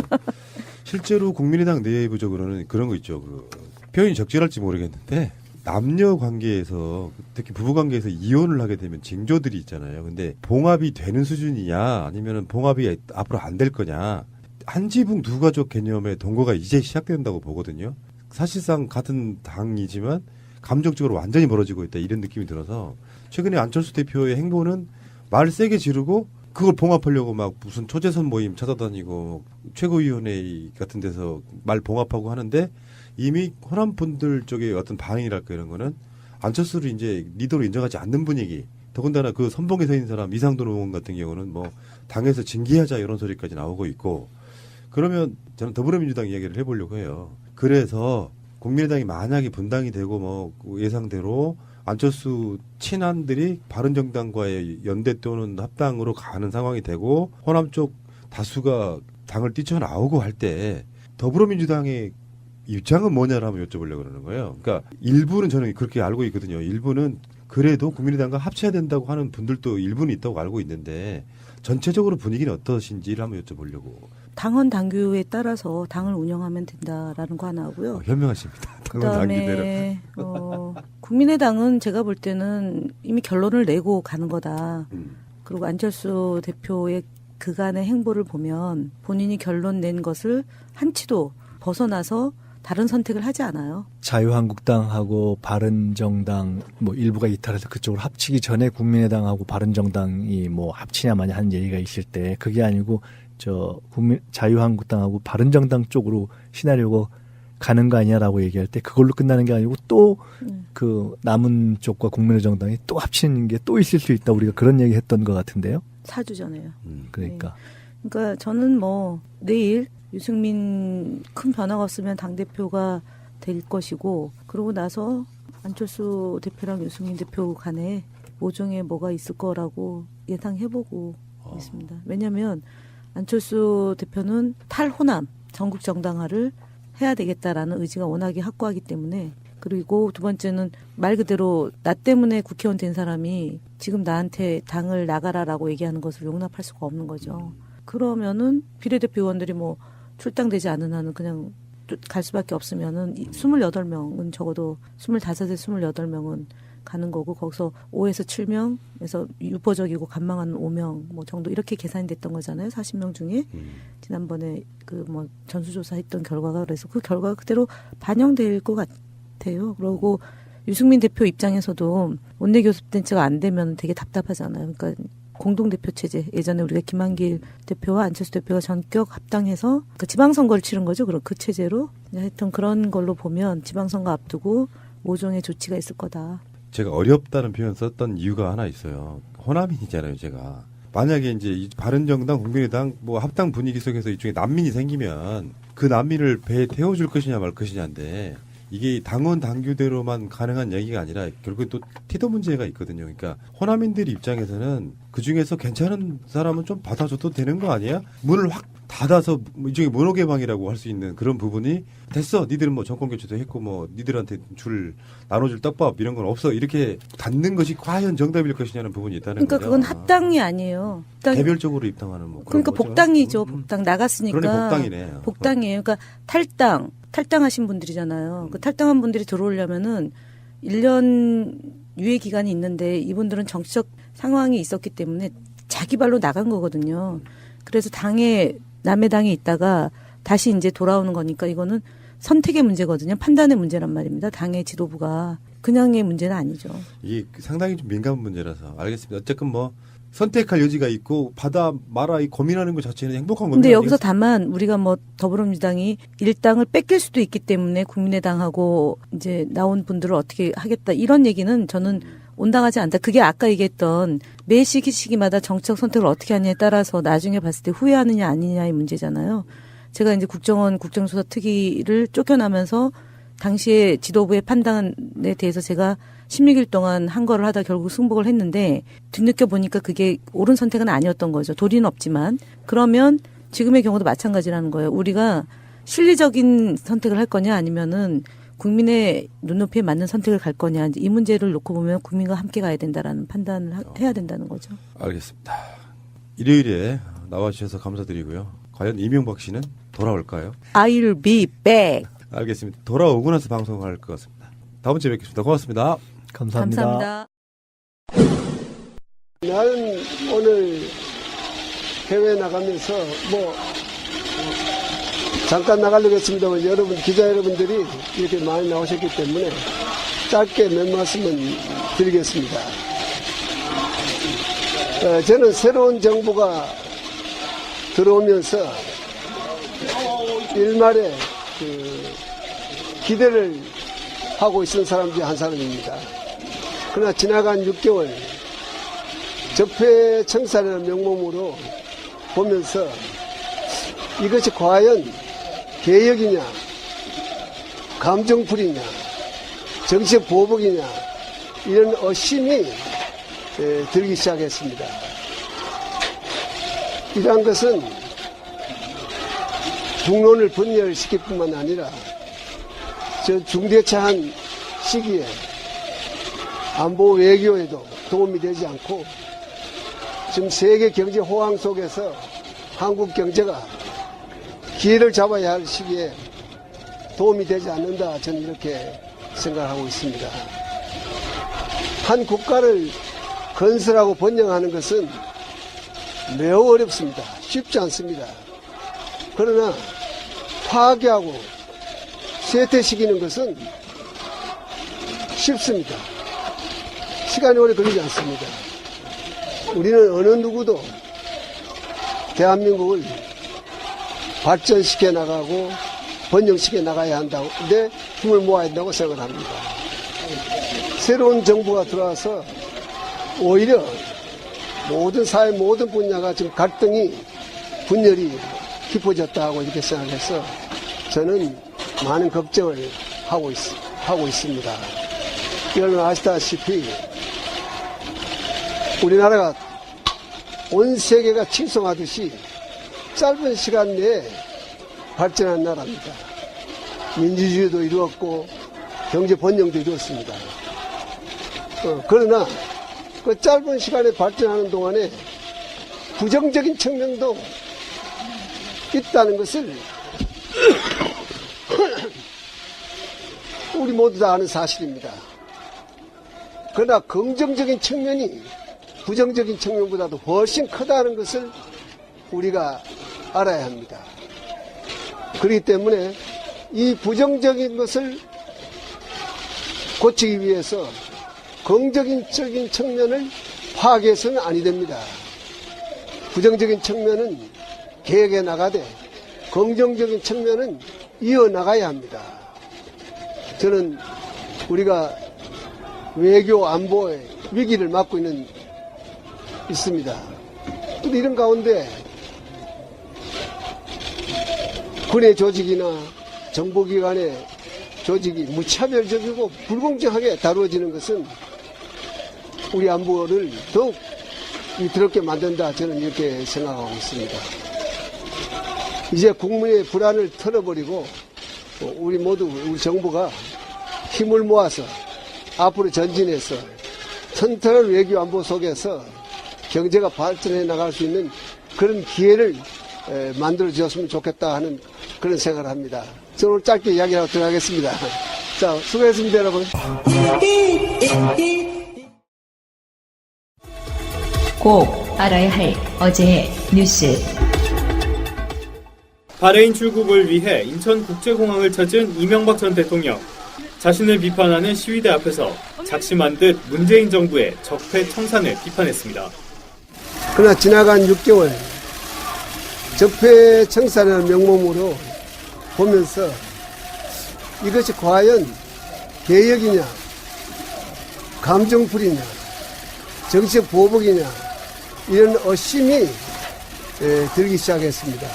실제로 국민의당 내부적으로는 그런 거 있죠. 그 표현이 적절할지 모르겠는데 남녀 관계에서 특히 부부 관계에서 이혼을 하게 되면 징조들이 있잖아요. 근데 봉합이 되는 수준이냐 아니면은 봉합이 앞으로 안 될 거냐. 한 지붕 두 가족 개념의 동거가 이제 시작된다고 보거든요. 사실상 같은 당이지만 감정적으로 완전히 멀어지고 있다 이런 느낌이 들어서 최근에 안철수 대표의 행보는 말 세게 지르고 그걸 봉합하려고 막 무슨 초재선 모임 찾아다니고 최고위원회 같은 데서 말 봉합하고 하는데 이미 호남 분들 쪽의 어떤 반응이랄까 이런 거는 안철수를 이제 리더로 인정하지 않는 분위기. 더군다나 그 선봉에 서 있는 사람 이상돈 의원 같은 경우는 뭐 당에서 징계하자 이런 소리까지 나오고 있고 그러면 저는 더불어민주당 이야기를 해보려고 해요. 그래서 국민의당이 만약에 분당이 되고 뭐 예상대로 안철수 친한들이 바른정당과의 연대 또는 합당으로 가는 상황이 되고 호남 쪽 다수가 당을 뛰쳐나오고 할 때 더불어민주당의 입장은 뭐냐라고 여쭤보려고 그러는 거예요. 그러니까 일부는 저는 그렇게 알고 있거든요. 일부는 그래도 국민의당과 합쳐야 된다고 하는 분들도 일부는 있다고 알고 있는데 전체적으로 분위기는 어떠신지를 한번 여쭤보려고. 당헌 당규에 따라서 당을 운영하면 된다라는 거 하나 하고요. 현명하십니다. 그다음에 국민의당은 제가 볼 때는 이미 결론을 내고 가는 거다. 그리고 안철수 대표의 그간의 행보를 보면 본인이 결론 낸 것을 한치도 벗어나서 다른 선택을 하지 않아요. 자유한국당하고 바른정당 뭐 일부가 이탈해서 그쪽으로 합치기 전에 국민의당하고 바른정당이 뭐 합치냐 마냐 하는 얘기가 있을 때 그게 아니고 자유한국당하고 바른정당 쪽으로 시나리오가 가는 거 아니냐라고 얘기할 때 그걸로 끝나는 게 아니고 또 그 남은 쪽과 국민의정당이 또 합치는 게 또 있을 수 있다. 우리가 그런 얘기 했던 것 같은데요. 사주잖아요. 그러니까. 네. 그러니까 저는 뭐 내일 유승민 큰 변화가 없으면 당대표가 될 것이고 그러고 나서 안철수 대표랑 유승민 대표 간에 모종에 뭐가 있을 거라고 예상해보고 있습니다. 왜냐하면 안철수 대표는 탈호남 전국 정당화를 해야 되겠다라는 의지가 워낙에 확고하기 때문에 그리고 두 번째는 말 그대로 나 때문에 국회의원 된 사람이 지금 나한테 당을 나가라라고 얘기하는 것을 용납할 수가 없는 거죠. 그러면은 비례대표 의원들이 뭐 출당되지 않은 한은 그냥 갈 수밖에 없으면은 28명은 적어도 25에 28명은 가는 거고 거기서 5에서 7명에서 유보적이고 간망한 5명 뭐 정도 이렇게 계산이 됐던 거잖아요. 40명 중에 지난번에 그 뭐 전수조사했던 결과가 그래서 그 결과가 그대로 반영될 것 같아요. 그리고 유승민 대표 입장에서도 원내교섭단체가 안 되면 되게 답답하잖아요. 그러니까 공동대표 체제 예전에 우리가 김한길 대표와 안철수 대표가 전격 합당해서 그 지방선거를 치른 거죠. 그럼 그 체제로 하여튼 그런 걸로 보면 지방선거 앞두고 모종의 조치가 있을 거다. 제가 어렵다는 표현 썼던 이유가 하나 있어요. 호남인이잖아요, 제가. 만약에 이제 바른정당, 국민의당 뭐 합당 분위기 속에서 이쪽에 난민이 생기면 그 난민을 배에 태워줄 것이냐 말 것이냐인데 이게 당원 당규대로만 가능한 얘기가 아니라 결국에 또 태도 문제가 있거든요. 그러니까 호남인들 입장에서는 그중에서 괜찮은 사람은 좀 받아줘도 되는 거 아니야? 문을 확 닫아서 일종의 모노개방이라고 할 수 있는 그런 부분이 됐어. 니들은 뭐 정권 교체도 했고 뭐 니들한테 나눠줄 떡밥 이런 건 없어. 이렇게 닫는 것이 과연 정답일 것이냐는 부분이 있다는 그러니까 거죠. 그건 합당이 아니에요. 개별적으로 입당하는 뭐 그러니까 거죠. 복당이죠. 복당 나갔으니까. 그러니 복당이네. 복당이에요. 그러니까 탈당하신 분들이잖아요. 그 탈당한 분들이 들어오려면은 1년 유예 기간이 있는데 이분들은 정치적 상황이 있었기 때문에 자기 발로 나간 거거든요. 그래서 남의 당에 있다가 다시 이제 돌아오는 거니까 이거는 선택의 문제거든요. 판단의 문제란 말입니다. 당의 지도부가 그냥의 문제는 아니죠. 이게 상당히 좀 민감한 문제라서 알겠습니다. 어쨌든 뭐 선택할 여지가 있고 받아 말아 고민하는 것 자체는 행복한 겁니다. 근데 여기서 다만 우리가 뭐 더불어민주당이 일당을 뺏길 수도 있기 때문에 국민의당하고 이제 나온 분들을 어떻게 하겠다 이런 얘기는 저는 온당하지 않다. 그게 아까 얘기했던 매 시기마다 정책 선택을 어떻게 하느냐에 따라서 나중에 봤을 때 후회하느냐 아니냐의 문제잖아요. 제가 이제 국정원 국정조사 특위를 쫓겨나면서 당시에 지도부의 판단에 대해서 제가 16일 동안 한 거를 하다 결국 승복을 했는데 뒤늦게 보니까 그게 옳은 선택은 아니었던 거죠. 도리는 없지만. 그러면 지금의 경우도 마찬가지라는 거예요. 우리가 실리적인 선택을 할 거냐 아니면은 국민의 눈높이에 맞는 선택을 갈 거냐. 이 문제를 놓고 보면 국민과 함께 가야 된다라는 판단을 해야 된다는 거죠. 알겠습니다. 일요일에 나와주셔서 감사드리고요. 과연 이명박 씨는 돌아올까요? I'll be back. 알겠습니다. 돌아오고 나서 방송할 것 같습니다. 다음 주에 뵙겠습니다. 고맙습니다. 감사합니다. 나는 오늘 해외 나가면서 잠깐 나가려고 했습니다만 여러분 기자 여러분들이 이렇게 많이 나오셨기 때문에 짧게 몇 말씀은 드리겠습니다. 저는 새로운 정부가 들어오면서 일말에 기대를 하고 있는 사람 중에 한 사람입니다. 그러나 지나간 6개월 적폐청산이라는 명목으로 보면서 이것이 과연 개혁이냐, 감정풀이냐, 정치적 보복이냐 이런 의심이 들기 시작했습니다. 이러한 것은 중론을 분열시킬 뿐만 아니라 저 중대차한 시기에 안보 외교에도 도움이 되지 않고 지금 세계 경제 호황 속에서 한국 경제가 기회를 잡아야 할 시기에 도움이 되지 않는다. 저는 이렇게 생각하고 있습니다. 한 국가를 건설하고 번영하는 것은 매우 어렵습니다. 쉽지 않습니다. 그러나 파괴하고 쇠퇴시키는 것은 쉽습니다. 시간이 오래 걸리지 않습니다. 우리는 어느 누구도 대한민국을 발전시켜 나가고 번영시켜 나가야 한다고, 근데 힘을 모아야 한다고 생각을 합니다. 새로운 정부가 들어와서 오히려 모든 사회 모든 분야가 지금 갈등이 분열이 깊어졌다고 이렇게 생각해서 저는 많은 걱정을 하고 있습니다. 여러분 아시다시피 우리나라가 온 세계가 칭송하듯이 짧은 시간 내에 발전한 나라입니다. 민주주의도 이루었고 경제 번영도 이루었습니다. 그러나 그 짧은 시간에 발전하는 동안에 부정적인 측면도 있다는 것을 우리 모두 다 아는 사실입니다. 그러나 긍정적인 측면이 부정적인 측면보다도 훨씬 크다는 것을 우리가 알아야 합니다. 그렇기 때문에 이 부정적인 것을 고치기 위해서 긍정적인 측면을 파괴해서는 아니 됩니다. 부정적인 측면은 개혁해 나가되 긍정적인 측면은 이어나가야 합니다. 저는 우리가 외교 안보의 위기를 맞고 있습니다. 또 이런 가운데 군의 조직이나 정보기관의 조직이 무차별적이고 불공정하게 다루어지는 것은 우리 안보를 더욱 위태롭게 만든다. 저는 이렇게 생각하고 있습니다. 이제 국민의 불안을 털어버리고 우리 모두 우리 정부가 힘을 모아서 앞으로 전진해서 튼튼한 외교 안보 속에서 경제가 발전해 나갈 수 있는 그런 기회를 만들어 주었으면 좋겠다 하는 그런 생각을 합니다. 저는 오늘 짧게 이야기하고 들어가겠습니다. 자, 수고했습니다, 여러분. 꼭 알아야 할 어제의 뉴스. 바레인 출국을 위해 인천국제공항을 찾은 이명박 전 대통령. 자신을 비판하는 시위대 앞에서 작심한 듯 문재인 정부의 적폐 청산을 비판했습니다. 그러나 지나간 6개월 적폐 청산이라는 명목으로 보면서 이것이 과연 개혁이냐, 감정풀이냐, 정치적 보복이냐 이런 의심이 들기 시작했습니다.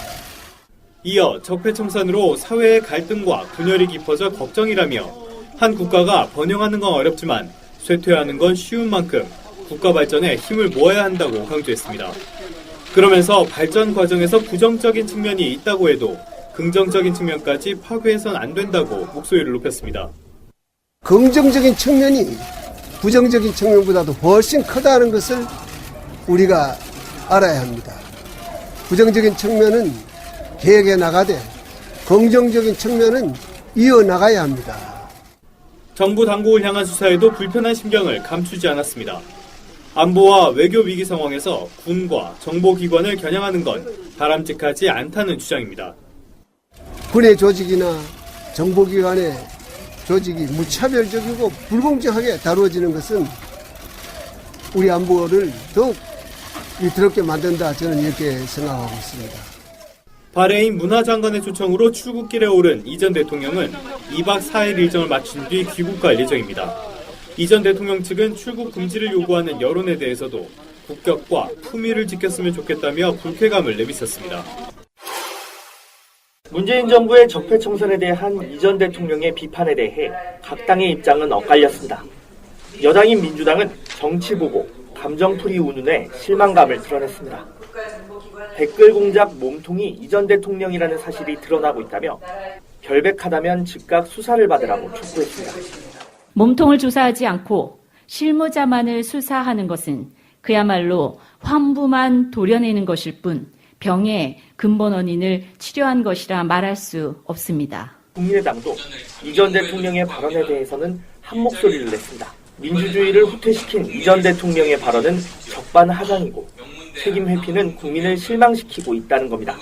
이어 적폐 청산으로 사회의 갈등과 분열이 깊어져 걱정이라며 한 국가가 번영하는 건 어렵지만 쇠퇴하는 건 쉬운 만큼 국가 발전에 힘을 모아야 한다고 강조했습니다. 그러면서 발전 과정에서 부정적인 측면이 있다고 해도 긍정적인 측면까지 파괴해선 안 된다고 목소리를 높였습니다. 긍정적인 측면이 부정적인 측면보다도 훨씬 크다는 것을 우리가 알아야 합니다. 부정적인 측면은 개혁해 나가되 긍정적인 측면은 이어나가야 합니다. 정부 당국을 향한 수사에도 불편한 심경을 감추지 않았습니다. 안보와 외교 위기 상황에서 군과 정보기관을 겨냥하는 건 바람직하지 않다는 주장입니다. 군의 조직이나 정보기관의 조직이 무차별적이고 불공정하게 다루어지는 것은 우리 안보를 더욱 위태롭게 만든다, 저는 이렇게 생각하고 있습니다. 바레인 문화장관의 초청으로 출국길에 오른 이 전 대통령은 2박 4일 일정을 마친 뒤 귀국할 예정입니다. 이 전 대통령 측은 출국 금지를 요구하는 여론에 대해서도 국격과 품위를 지켰으면 좋겠다며 불쾌감을 내비쳤습니다. 문재인 정부의 적폐청산에 대한 이 전 대통령의 비판에 대해 각 당의 입장은 엇갈렸습니다. 여당인 민주당은 정치보복, 감정풀이 운운에 실망감을 드러냈습니다. 댓글 공작 몸통이 이 전 대통령이라는 사실이 드러나고 있다며 결백하다면 즉각 수사를 받으라고 촉구했습니다. 몸통을 조사하지 않고 실무자만을 수사하는 것은 그야말로 환부만 도려내는 것일 뿐 병의 근본 원인을 치료한 것이라 말할 수 없습니다. 국민의당도 이 전 대통령의 발언에 대해서는 한 목소리를 냈습니다. 민주주의를 후퇴시킨 이 전 대통령의 발언은 적반하장이고 책임 회피는 국민을 실망시키고 있다는 겁니다.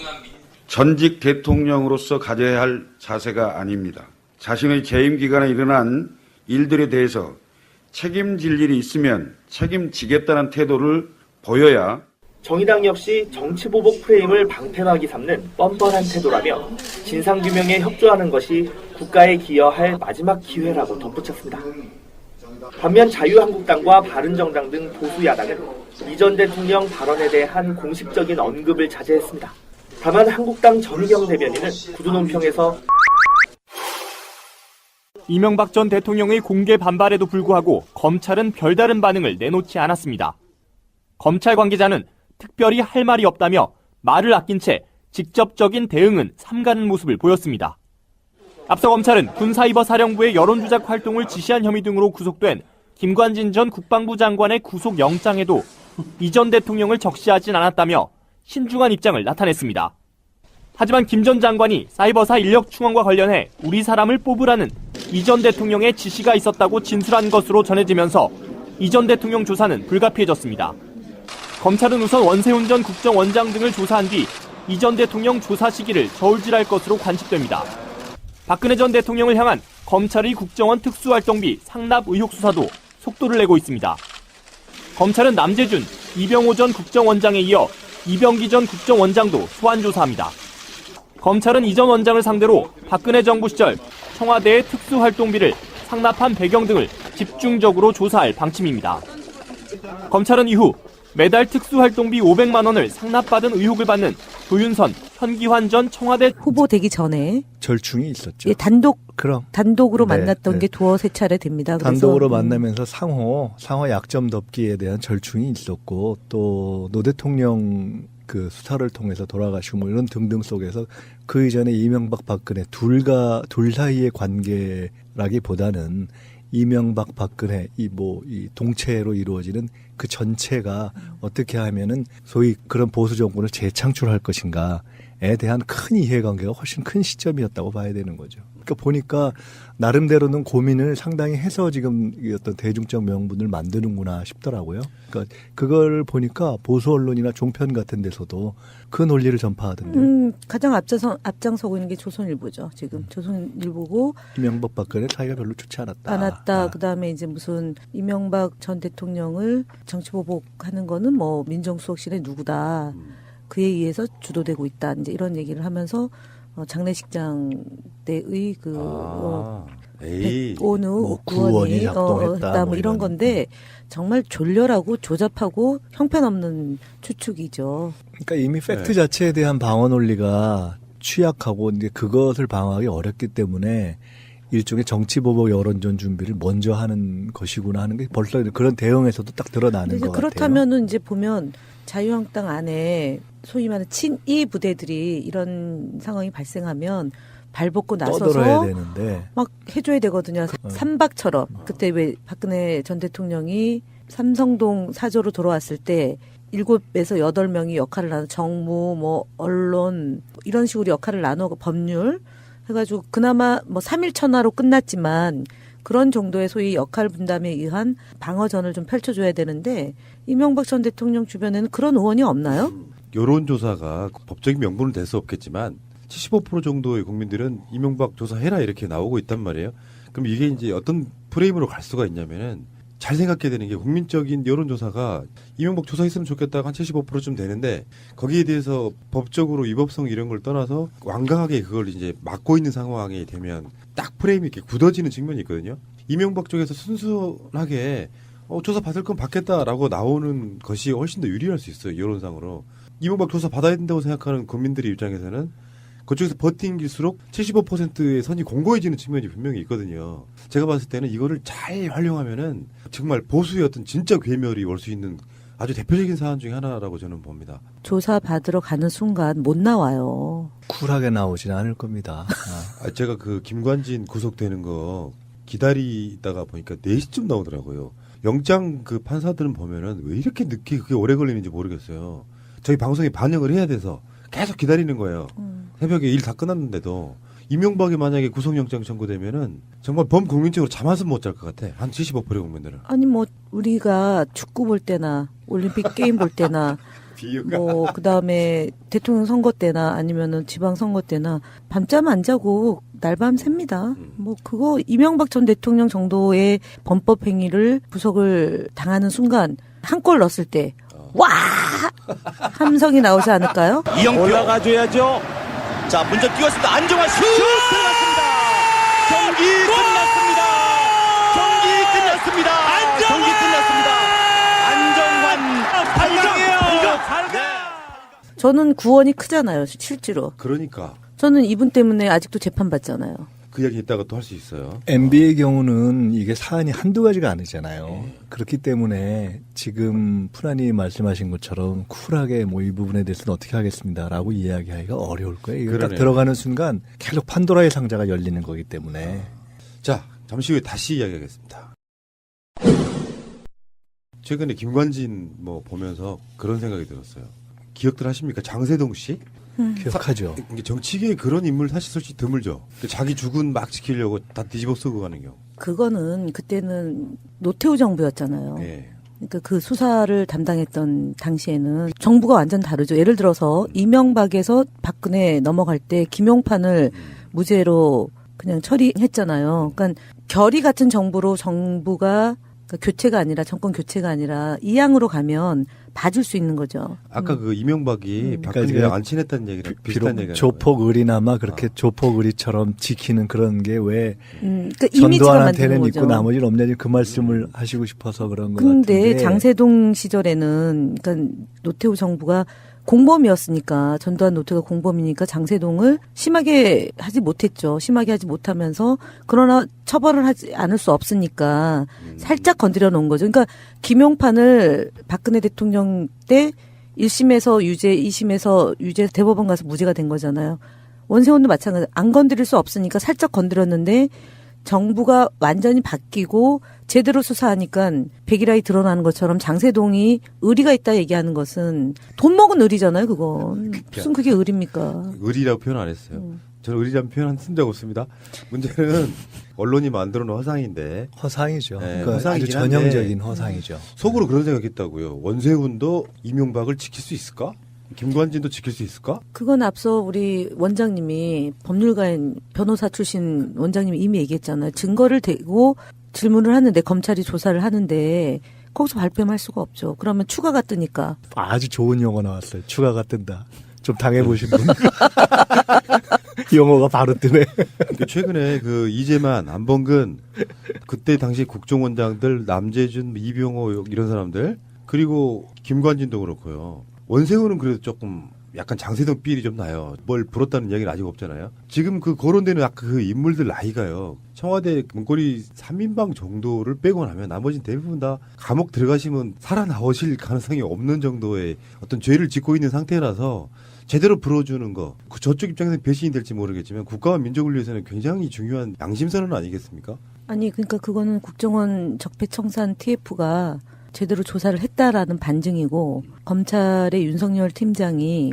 전직 대통령으로서 가져야 할 자세가 아닙니다. 자신의 재임 기간에 일어난 일들에 대해서 책임질 일이 있으면 책임지겠다는 태도를 보여야 정의당 역시 정치보복 프레임을 방패막이 삼는 뻔뻔한 태도라며 진상규명에 협조하는 것이 국가에 기여할 마지막 기회라고 덧붙였습니다. 반면 자유한국당과 바른정당 등 보수야당은 이 전 대통령 발언에 대한 공식적인 언급을 자제했습니다. 다만 한국당 전희경 대변인은 구두논평에서 이명박 전 대통령의 공개 반발에도 불구하고 검찰은 별다른 반응을 내놓지 않았습니다. 검찰 관계자는 특별히 할 말이 없다며 말을 아낀 채 직접적인 대응은 삼가는 모습을 보였습니다. 앞서 검찰은 군사이버사령부의 여론조작 활동을 지시한 혐의 등으로 구속된 김관진 전 국방부 장관의 구속영장에도 이 전 대통령을 적시하진 않았다며 신중한 입장을 나타냈습니다. 하지만 김 전 장관이 사이버사 인력 충원과 관련해 우리 사람을 뽑으라는 이 전 대통령의 지시가 있었다고 진술한 것으로 전해지면서 이 전 대통령 조사는 불가피해졌습니다. 검찰은 우선 원세훈 전 국정원장 등을 조사한 뒤 이 전 대통령 조사 시기를 저울질할 것으로 관측됩니다. 박근혜 전 대통령을 향한 검찰의 국정원 특수활동비 상납 의혹 수사도 속도를 내고 있습니다. 검찰은 남재준, 이병호 전 국정원장에 이어 이병기 전 국정원장도 소환 조사합니다. 검찰은 이 전 원장을 상대로 박근혜 정부 시절 청와대의 특수활동비를 상납한 배경 등을 집중적으로 조사할 방침입니다. 검찰은 이후 매달 특수활동비 500만 원을 상납받은 의혹을 받는 조윤선, 현기환 전 청와대 후보 되기 전에 절충이 있었죠. 예, 단독으로 만났던 게 두어 세 차례 됩니다. 그래서 단독으로 만나면서 상호 약점 덮기에 대한 절충이 있었고 또 노 대통령 그 수사를 통해서 돌아가시고 뭐 이런 등등 속에서 그 이전에 이명박 박근혜 둘 사이의 관계라기보다는 이명박 박근혜 이 동체로 이루어지는 그 전체가 어떻게 하면은 소위 그런 보수 정권을 재창출할 것인가에 대한 큰 이해관계가 훨씬 큰 시점이었다고 봐야 되는 거죠. 그러니까 보니까 나름대로는 고민을 상당히 해서 지금 어떤 대중적 명분을 만드는구나 싶더라고요. 그러니까 그걸 보니까 보수 언론이나 종편 같은 데서도 그 논리를 전파하던데. 가장 앞장서고 있는 게 조선일보죠. 지금 조선일보고 이명박 박근혜 사이가 별로 좋지 않았다. 그다음에 이제 무슨 이명박 전 대통령을 정치보복하는 거는 뭐 민정수석실의 누구다. 그에 의해서 주도되고 있다. 이제 이런 얘기를 하면서 장례식장 때의 백온우 구원이 작동했다 뭐 이런 건데 정말 졸렬하고 조잡하고 형편없는 추측이죠. 그러니까 이미 팩트 자체에 대한 방어 논리가 취약하고 이제 그것을 방어하기 어렵기 때문에 일종의 정치보복 여론전 준비를 먼저 하는 것이구나 하는 게 벌써 그런 대응에서도 딱 드러나는 것 같아요. 그렇다면은 이제 보면 자유한국당 안에 소위 말하는 친이 부대들이 이런 상황이 발생하면 발벗고 나서서 떠들어야 되는데 막 해줘야 되거든요. 삼박처럼 그때 왜 박근혜 전 대통령이 삼성동 사저로 돌아왔을 때 7에서 8명이 역할을 나눠 정무, 뭐 언론 이런 식으로 역할을 나눠 법률 해가지고 그나마 뭐 3일 천하로 끝났지만 그런 정도의 소위 역할 분담에 의한 방어전을 좀 펼쳐줘야 되는데 이명박 전 대통령 주변에는 그런 의원이 없나요? 여론조사가 법적인 명분은 될 수 없겠지만 75% 정도의 국민들은 이명박 조사해라 이렇게 나오고 있단 말이에요. 그럼 이게 이제 어떤 프레임으로 갈 수가 있냐면은 잘 생각해야 되는 게 국민적인 여론조사가 이명박 조사했으면 좋겠다가 한 75%쯤 되는데 거기에 대해서 법적으로 위법성 이런 걸 떠나서 완강하게 그걸 이제 막고 있는 상황이 되면 딱 프레임이 이렇게 굳어지는 측면이 있거든요. 이명박 쪽에서 순수하게 조사 받을 건 받겠다라고 나오는 것이 훨씬 더 유리할 수 있어요. 여론상으로. 이명박 조사 받아야 된다고 생각하는 국민들의 입장에서는 그쪽에서 버팅길수록 75%의 선이 공고해지는 측면이 분명히 있거든요. 제가 봤을 때는 이거를 잘 활용하면은 정말 보수의 어떤 진짜 괴멸이 올 수 있는 아주 대표적인 사안 중에 하나라고 저는 봅니다. 조사 받으러 가는 순간 못 나와요. 쿨하게 나오지는 않을 겁니다. 제가 그 김관진 구속되는 거 기다리다가 보니까 4시쯤 나오더라고요. 영장 그 판사들은 보면은 왜 이렇게 늦게 그게 오래 걸리는지 모르겠어요. 저희 방송에 반영을 해야 돼서 계속 기다리는 거예요. 새벽에 일 다 끝났는데도 이명박이 만약에 구속영장 청구되면은 정말 범국민적으로 잠 한숨 못 잘 것 같아. 한 75% 국민들은. 아니 뭐 우리가 축구 볼 때나 올림픽 게임 볼 때나 뭐 그다음에 대통령 선거 때나 아니면은 지방 선거 때나 밤잠 안 자고 날밤 셉니다. 뭐 그거 이명박 전 대통령 정도의 범법 행위를 구속을 당하는 순간 한 골 넣었을 때 와! 함성이 나오지 않을까요? 올라가줘야죠. 자, 먼저 뛰었습니다. 안정환 슛! 들어갔습니다. 경기 끝났습니다. 경기 끝났습니다. 경기 끝났습니다. 안정환 8강이에요. 저는 구원이 크잖아요, 실제로. 그러니까. 저는 이분 때문에 아직도 재판받잖아요. 그 이야기 이따가 또 할 수 있어요. MB의 경우는 이게 사안이 한두 가지가 아니잖아요. 그렇기 때문에 지금 푸나니 말씀하신 것처럼 쿨하게 뭐 이 부분에 대해서는 어떻게 하겠습니다라고 이야기하기가 어려울 거예요. 이거 딱 들어가는 순간 계속 판도라의 상자가 열리는 거기 때문에. 자, 잠시 후에 다시 이야기하겠습니다. 최근에 김관진 뭐 보면서 그런 생각이 들었어요. 기억들 하십니까? 장세동 씨? 기억하죠. 정치계에 그런 인물 사실 솔직히 드물죠. 자기 죽은 막 지키려고 다 뒤집어 쓰고 가는 경우. 그거는 그때는 노태우 정부였잖아요. 그러니까 그 수사를 담당했던 당시에는 정부가 완전 다르죠. 예를 들어서 이명박에서 박근혜 넘어갈 때 김용판을 무죄로 그냥 처리했잖아요. 그러니까 결의 같은 정부로 정부가 그러니까 교체가 아니라 정권 교체가 아니라 이양으로 가면 봐줄 수 있는 거죠. 아까 그 이명박이 박근혜랑 안 친했다는 얘기랑 비슷한 얘기가 조폭의리나마 그렇게 조폭의리처럼 지키는 그런 게 왜 그러니까 전두환한테는 있고 나머지는 없냐니 그 말씀을 하시고 싶어서 그런 거 같은데. 근데 장세동 시절에는 그러니까 노태우 정부가 공범이었으니까 전두환 노태우가 공범이니까 장세동을 심하게 하지 못했죠. 심하게 하지 못하면서 그러나 처벌을 하지 않을 수 없으니까 살짝 건드려 놓은 거죠. 그러니까 김용판을 박근혜 대통령 때 1심에서 유죄, 2심에서 유죄, 대법원 가서 무죄가 된 거잖아요. 원세훈도 마찬가지. 안 건드릴 수 없으니까 살짝 건드렸는데 정부가 완전히 바뀌고 제대로 수사하니까 백일하이 드러나는 것처럼 장세동이 의리가 있다 얘기하는 것은 돈 먹은 의리잖아요, 그거. 무슨 그게 의리입니까? 의리라고 표현 안 했어요. 저는 의리라는 표현 쓴 적 없습니다. 문제는 언론이 만들어 놓은 허상인데. 허상이죠. 네, 그러니까 아주 전형적인 허상이죠. 속으로 그런 생각했다고요. 원세훈도 이명박을 지킬 수 있을까? 김관진도 지킬 수 있을까? 그건 앞서 우리 원장님이 법률가인 변호사 출신 원장님이 이미 얘기했잖아요. 증거를 대고 질문을 하는데 검찰이 조사를 하는데 거기서 발뺌할 수가 없죠. 그러면 추가가 뜨니까. 아주 좋은 용어 나왔어요. 추가가 뜬다. 좀 당해보신 분. 용어가 바로 뜨네. 최근에 그 이재만, 안범근, 그때 당시 국정원장들, 남재준, 이병호 이런 사람들, 그리고 김관진도 그렇고요. 원세훈은 그래도 조금 약간 장세동 삘이 좀 나요. 뭘 불었다는 이야기는 아직 없잖아요. 지금 그 거론되는 아까 그 인물들 나이가요. 청와대 문고리 3인방 정도를 빼고 나면 나머지는 대부분 다 감옥 들어가시면 살아나오실 가능성이 없는 정도의 어떤 죄를 짓고 있는 상태라서 제대로 불어주는 거, 그 저쪽 입장에서는 배신이 될지 모르겠지만 국가와 민족을 위해서는 굉장히 중요한 양심선언 아니겠습니까? 아니 그러니까 그거는 국정원 적폐청산 TF가 제대로 조사를 했다라는 반증이고 검찰의 윤석열 팀장이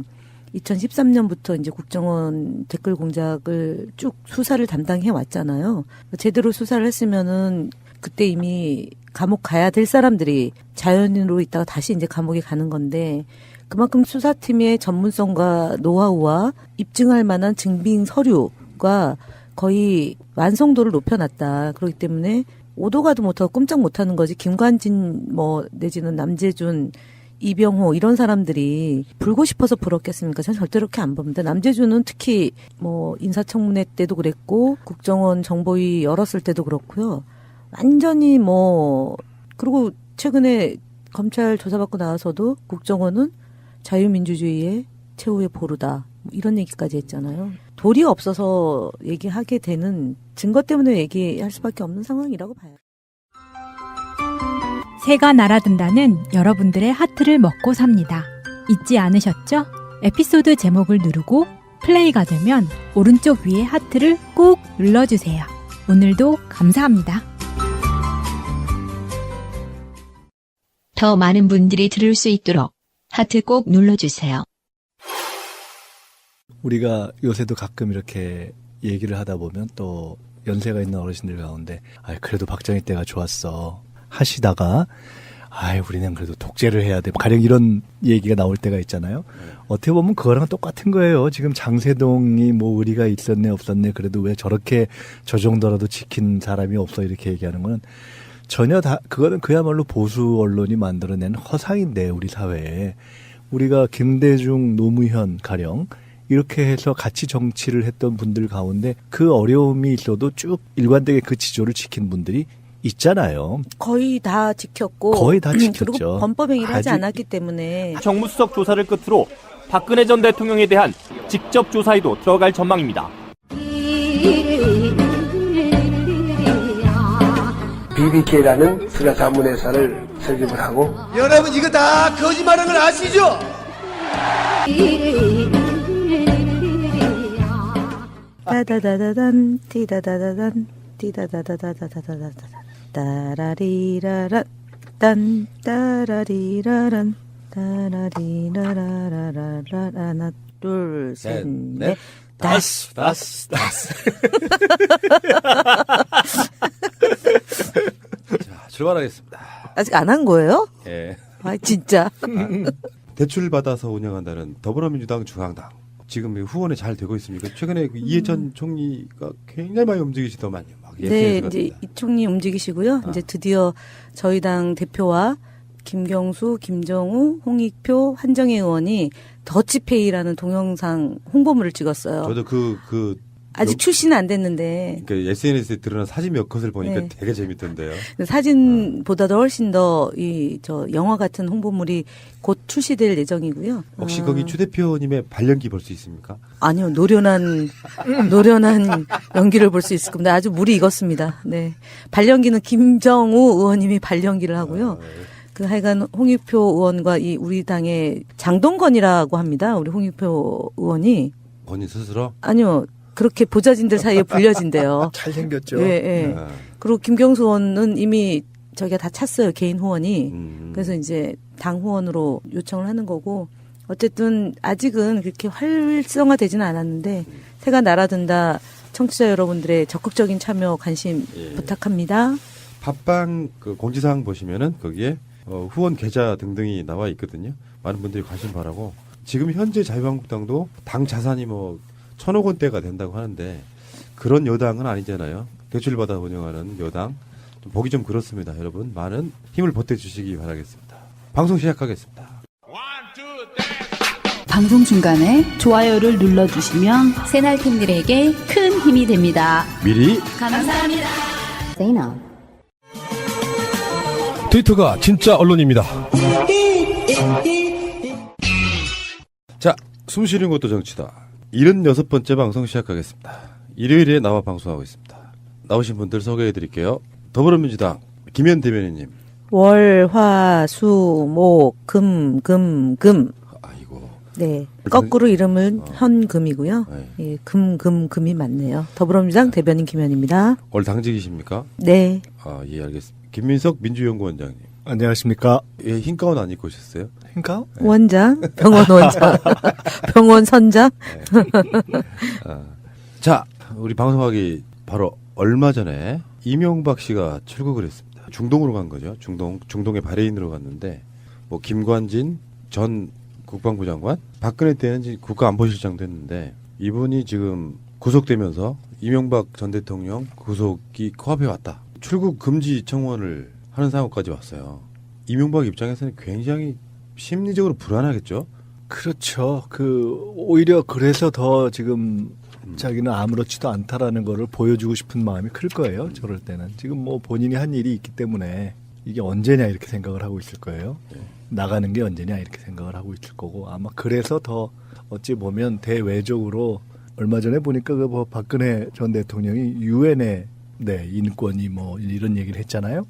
2013년부터 이제 국정원 댓글 공작을 쭉 수사를 담당해 왔잖아요. 제대로 수사를 했으면은 그때 이미 감옥 가야 될 사람들이 자연인으로 있다가 다시 이제 감옥에 가는 건데 그만큼 수사팀의 전문성과 노하우와 입증할 만한 증빙 서류가 거의 완성도를 높여놨다. 그렇기 때문에 오도 가도 못하고 꼼짝 못하는 거지. 김관진 뭐 내지는 남재준, 이병호 이런 사람들이 불고 싶어서 불었겠습니까? 저는 절대로 그렇게 안 봅니다. 남재준은 특히 뭐 인사청문회 때도 그랬고 국정원 정보위 열었을 때도 그렇고요. 완전히 뭐 그리고 최근에 검찰 조사받고 나와서도 국정원은 자유민주주의의 최후의 보루다. 뭐 이런 얘기까지 했잖아요. 도리가 없어서 얘기하게 되는 증거 때문에 얘기할 수밖에 없는 상황이라고 봐요. 새가 날아든다는 여러분들의 하트를 먹고 삽니다. 잊지 않으셨죠? 에피소드 제목을 누르고 플레이가 되면 오른쪽 위에 하트를 꼭 눌러주세요. 오늘도 감사합니다. 더 많은 분들이 들을 수 있도록 하트 꼭 눌러주세요. 우리가 요새도 가끔 이렇게 얘기를 하다 보면 또 연세가 있는 어르신들 가운데 그래도 박정희 때가 좋았어 하시다가 우리는 그래도 독재를 해야 돼 가령 이런 얘기가 나올 때가 있잖아요. 어떻게 보면 그거랑 똑같은 거예요. 지금 장세동이 뭐 의리가 있었네 없었네 그래도 왜 저렇게 저 정도라도 지킨 사람이 없어 이렇게 얘기하는 거는 전혀 그거는 그야말로 보수 언론이 만들어낸 허상인데 우리 사회에 우리가 김대중, 노무현 가령 이렇게 해서 같이 정치를 했던 분들 가운데 그 어려움이 있어도 쭉 일관되게 그 지조를 지킨 분들이 있잖아요. 거의 다 지켰고 거의 다 지켰죠. 그리고 범법행위를 하지 않았기 때문에 정무수석 조사를 끝으로 박근혜 전 대통령에 대한 직접 조사에도 들어갈 전망입니다. BBK라는 수사 자문회사를 설립을 하고 여러분 이거 다 거짓말하는 걸 아시죠? 따다다다단 티다다다단 티다다다다다다다다 따라리라란 딴 따라리라란 따라리라라라라 하나 둘 셋 넷 다스. 자, 출발하겠습니다. 아직 안 한 거예요? 예. 진짜. 대출 받아서 운영한다는 더불어민주당 중앙당. 지금 후원이 잘 되고 있습니까? 최근에 이해찬 총리가 굉장히 많이 움직이시더만요. 네, 이제 이 총리 움직이시고요. 이제 드디어 저희 당 대표와 김경수, 김정우, 홍익표, 한정혜 의원이 더치페이라는 동영상 홍보물을 찍었어요. 저도 아직 출시는 안 됐는데. 그러니까 SNS에 드러난 사진 몇 컷을 보니까 네. 되게 재밌던데요. 사진보다도 훨씬 더 저 영화 같은 홍보물이 곧 출시될 예정이고요. 혹시 거기 추 대표님의 발연기 볼 수 있습니까? 아니요, 노련한 연기를 볼 수 있을 겁니다. 아주 물이 익었습니다. 네, 발연기는 김정우 의원님이 발연기를 하고요. 그 하여간 홍익표 의원과 이 우리 당의 장동건이라고 합니다. 우리 홍익표 의원이 본인 스스로? 아니요. 그렇게 보좌진들 사이에 불려진대요. 잘생겼죠. 예. 그리고 김경수 의원은 이미 저기가 다 찼어요. 개인 후원이. 그래서 이제 당 후원으로 요청을 하는 거고 어쨌든 아직은 그렇게 활성화되지는 않았는데 새가 날아든다. 청취자 여러분들의 적극적인 참여 관심 부탁합니다. 팟빵 그 공지사항 보시면은 거기에 후원 계좌 등등이 나와 있거든요. 많은 분들이 관심 바라고 지금 현재 자유한국당도 당 자산이 뭐 1,000억 원대가 된다고 하는데 그런 여당은 아니잖아요. 대출받아 운영하는 여당. 좀 보기 좀 그렇습니다. 여러분 많은 힘을 보태주시기 바라겠습니다. 방송 시작하겠습니다. 방송 중간에 좋아요를 눌러주시면 새날팀들에게 큰 힘이 됩니다. 미리 감사합니다. 세이나. 트위터가 진짜 언론입니다. 자, 숨 쉬는 것도 정치다. 76번째 방송 시작하겠습니다. 일요일에 나와 방송하고 있습니다. 나오신 분들 소개해드릴게요. 더불어민주당 김현 대변인님. 월, 화, 수, 목, 금. 아이고. 네. 거꾸로 이름은 현금이고요. 네. 예, 금이 맞네요. 더불어민주당 대변인 김현입니다. 올 당직이십니까? 네. 아, 예, 알겠습니다. 김민석 민주연구원장님. 안녕하십니까. 예, 흰 가운 안 입고 오셨어요? 흰 가운? 네. 원장, 병원 원장, 병원 선장. 네. 자, 우리 방송하기 바로 얼마 전에 이명박 씨가 출국을 했습니다. 중동으로 간 거죠. 중동의 바레인으로 갔는데, 뭐 김관진 전 국방부 장관, 박근혜 때는 국가안보실장도 했는데, 이분이 지금 구속되면서 이명박 전 대통령 구속이 코앞에 왔다. 출국 금지 청원을 하는 상황까지 왔어요. 이명박 입장에서는 굉장히 심리적으로 불안하겠죠? 그렇죠. 오히려 그래서 더 지금 자기는 아무렇지도 않다라는 거를 보여주고 싶은 마음이 클 거예요. 저럴 때는. 지금 뭐 본인이 한 일이 있기 때문에 이게 언제냐 이렇게 생각을 하고 있을 거예요. 나가는 게 언제냐 이렇게 생각을 하고 있을 거고, 아마 그래서 더 어찌 보면 대외적으로 얼마 전에 보니까 뭐 박근혜 전 대통령이 유엔에 인권이 뭐 이런 얘기를 했잖아요.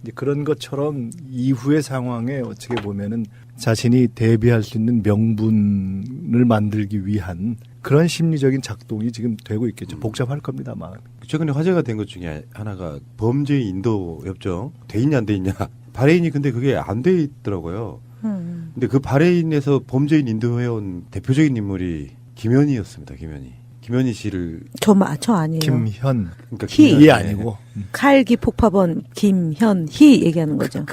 이제 그런 것처럼 이후의 상황에 어떻게 보면은 자신이 대비할 수 있는 명분을 만들기 위한 그런 심리적인 작동이 지금 되고 있겠죠. 복잡할 겁니다, 마음이. 최근에 화제가 된 것 중에 하나가 범죄인 인도 협정 돼 있냐 안 돼 있냐. 바레인이 근데 그게 안 돼 있더라고요. 근데 그 바레인에서 범죄인 인도해온 대표적인 인물이 김현희였습니다. 김현희 씨를 저 아니에요. 김현. 그러니까 희 아니고 칼기 폭파범 김현희 얘기하는 거죠.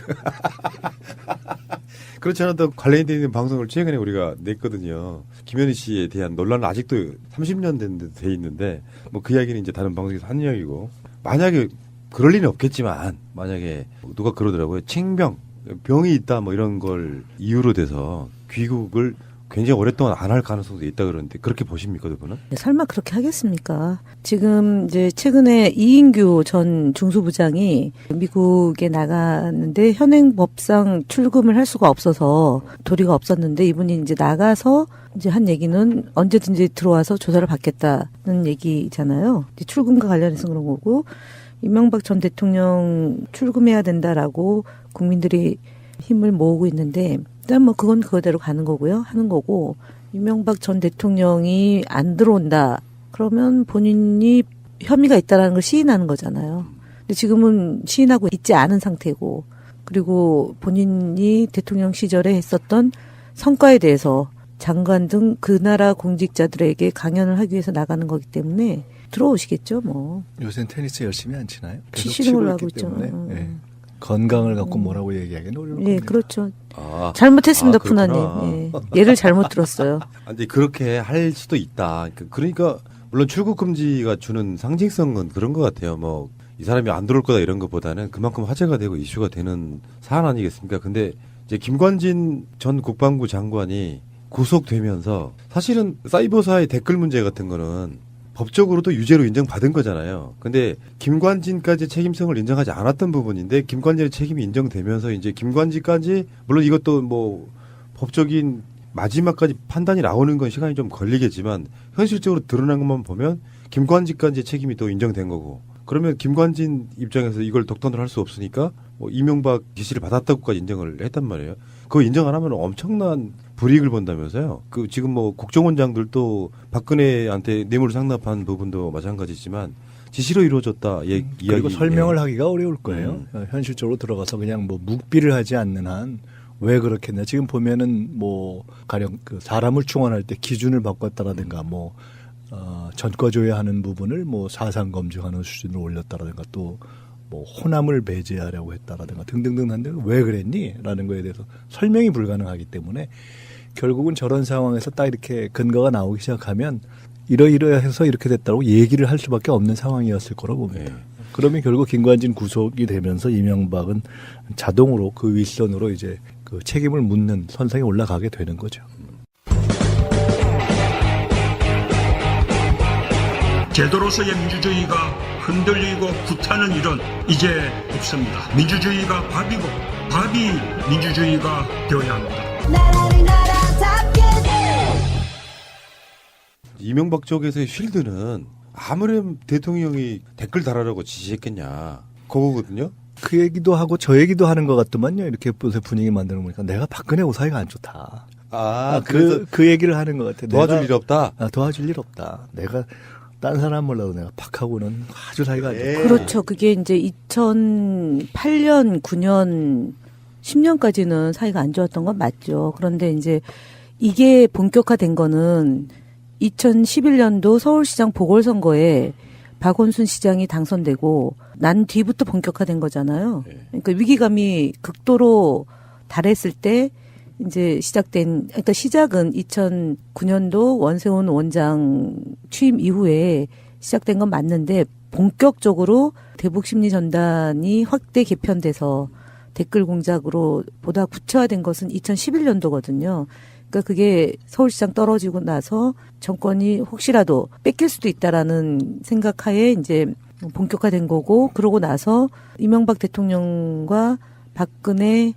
그렇지 않아도 관련돼 있는 방송을 최근에 우리가 냈거든요. 김현희 씨에 대한 논란은 아직도 30년 됐는데 돼 있는데, 뭐 그 이야기는 이제 다른 방송에서 한 이야기고, 만약에 그럴 리는 없겠지만 만약에 누가 그러더라고요. 병이 있다 뭐 이런 걸 이유로 돼서 귀국을 굉장히 오랫동안 안 할 가능성도 있다 그러는데, 그렇게 보십니까, 그분은? 설마 그렇게 하겠습니까? 지금 이제 최근에 이인규 전 중수부장이 미국에 나가는데 현행법상 출금을 할 수가 없어서 도리가 없었는데, 이분이 이제 나가서 이제 한 얘기는 언제든지 들어와서 조사를 받겠다는 얘기잖아요. 이제 출금과 관련해서 그런 거고, 이명박 전 대통령 출금해야 된다라고 국민들이 힘을 모으고 있는데, 일단 뭐 그건 그거대로 가는 거고요. 하는 거고, 이명박 전 대통령이 안 들어온다 그러면 본인이 혐의가 있다라는 걸 시인하는 거잖아요. 근데 지금은 시인하고 있지 않은 상태고, 그리고 본인이 대통령 시절에 했었던 성과에 대해서 장관 등 그 나라 공직자들에게 강연을 하기 위해서 나가는 거기 때문에 들어오시겠죠, 뭐. 요새는 테니스 열심히 안 치나요? 치시는 걸로 알고 있죠. 네. 건강을 갖고 뭐라고 얘기하기는 어려울 겁니다. 예, 그렇죠. 잘못했습니다, 푸나님. 예. 예를 잘못 들었어요. 근데 그렇게 할 수도 있다. 그러니까 물론 출국 금지가 주는 상징성은 그런 것 같아요. 뭐 이 사람이 안 들어올 거다 이런 것보다는 그만큼 화제가 되고 이슈가 되는 사안 아니겠습니까? 근데 이제 김관진 전 국방부 장관이 구속되면서 사실은 사이버사의 댓글 문제 같은 거는 법적으로도 유죄로 인정받은 거잖아요. 근데 김관진까지 책임성을 인정하지 않았던 부분인데, 김관진의 책임이 인정되면서 이제 김관진까지, 물론 이것도 뭐 법적인 마지막까지 판단이 나오는 건 시간이 좀 걸리겠지만, 현실적으로 드러난 것만 보면 김관진까지 책임이 또 인정된 거고, 그러면 김관진 입장에서 이걸 독단으로 할 수 없으니까 뭐 이명박 지시를 받았다고까지 인정을 했단 말이에요. 그거 인정 안 하면 엄청난 불이익을 본다면서요. 지금 뭐 국정원장들도 박근혜한테 뇌물 상납한 부분도 마찬가지지만 지시로 이루어졌다 이야기. 그리고 설명을 하기가 어려울 거예요. 현실적으로 들어가서 그냥 뭐 묵비를 하지 않는 한 왜 그렇겠냐. 지금 보면은 뭐 가령 사람을 충원할 때 기준을 바꿨다라든가 뭐 전과조회 하는 부분을 뭐 사상 검증하는 수준으로 올렸다라든가, 또 뭐 호남을 배제하려고 했다라든가 등등등 한데 왜 그랬니? 라는 거에 대해서 설명이 불가능하기 때문에 결국은 저런 상황에서 딱 이렇게 근거가 나오기 시작하면 이러이러해서 이렇게 됐다고 얘기를 할 수밖에 없는 상황이었을 거라고 봅니다. 그러면 결국 김관진 구속이 되면서 이명박은 자동으로 그 윗선으로 이제 그 책임을 묻는 선상에 올라가게 되는 거죠. 제도로서의 민주주의가 흔들리고 구타는 일은 이제 없습니다. 민주주의가 밥이고 밥이 민주주의가 되어야 합니다. 이명박 쪽에서의 쉴드는 아무렴 대통령이 댓글 달아라고 지시했겠냐 그거거든요. 그 얘기도 하고 저 얘기도 하는 것 같더만요. 이렇게 요새 분위기 만드는 거 보니까 내가 박근혜하고 사이가 안 좋다. 그래서 그 얘기를 하는 것 같아. 도와줄 일 없다. 도와줄 일 없다. 내가 딴 사람 몰라도 내가 박하고는 아주 사이가 안 좋다. 그렇죠. 그게 이제 2008년, 9년, 10년까지는 사이가 안 좋았던 건 맞죠. 그런데 이제 이게 본격화된 거는 2011년도 서울시장 보궐선거에 박원순 시장이 당선되고 난 뒤부터 본격화된 거잖아요. 그러니까 위기감이 극도로 달했을 때 이제 그러니까 시작은 2009년도 원세훈 원장 취임 이후에 시작된 건 맞는데 본격적으로 대북심리전단이 확대 개편돼서 댓글 공작으로 보다 구체화된 것은 2011년도거든요. 그러니까 그게 서울시장 떨어지고 나서 정권이 혹시라도 뺏길 수도 있다라는 생각하에 이제 본격화된 거고, 그러고 나서 이명박 대통령과 박근혜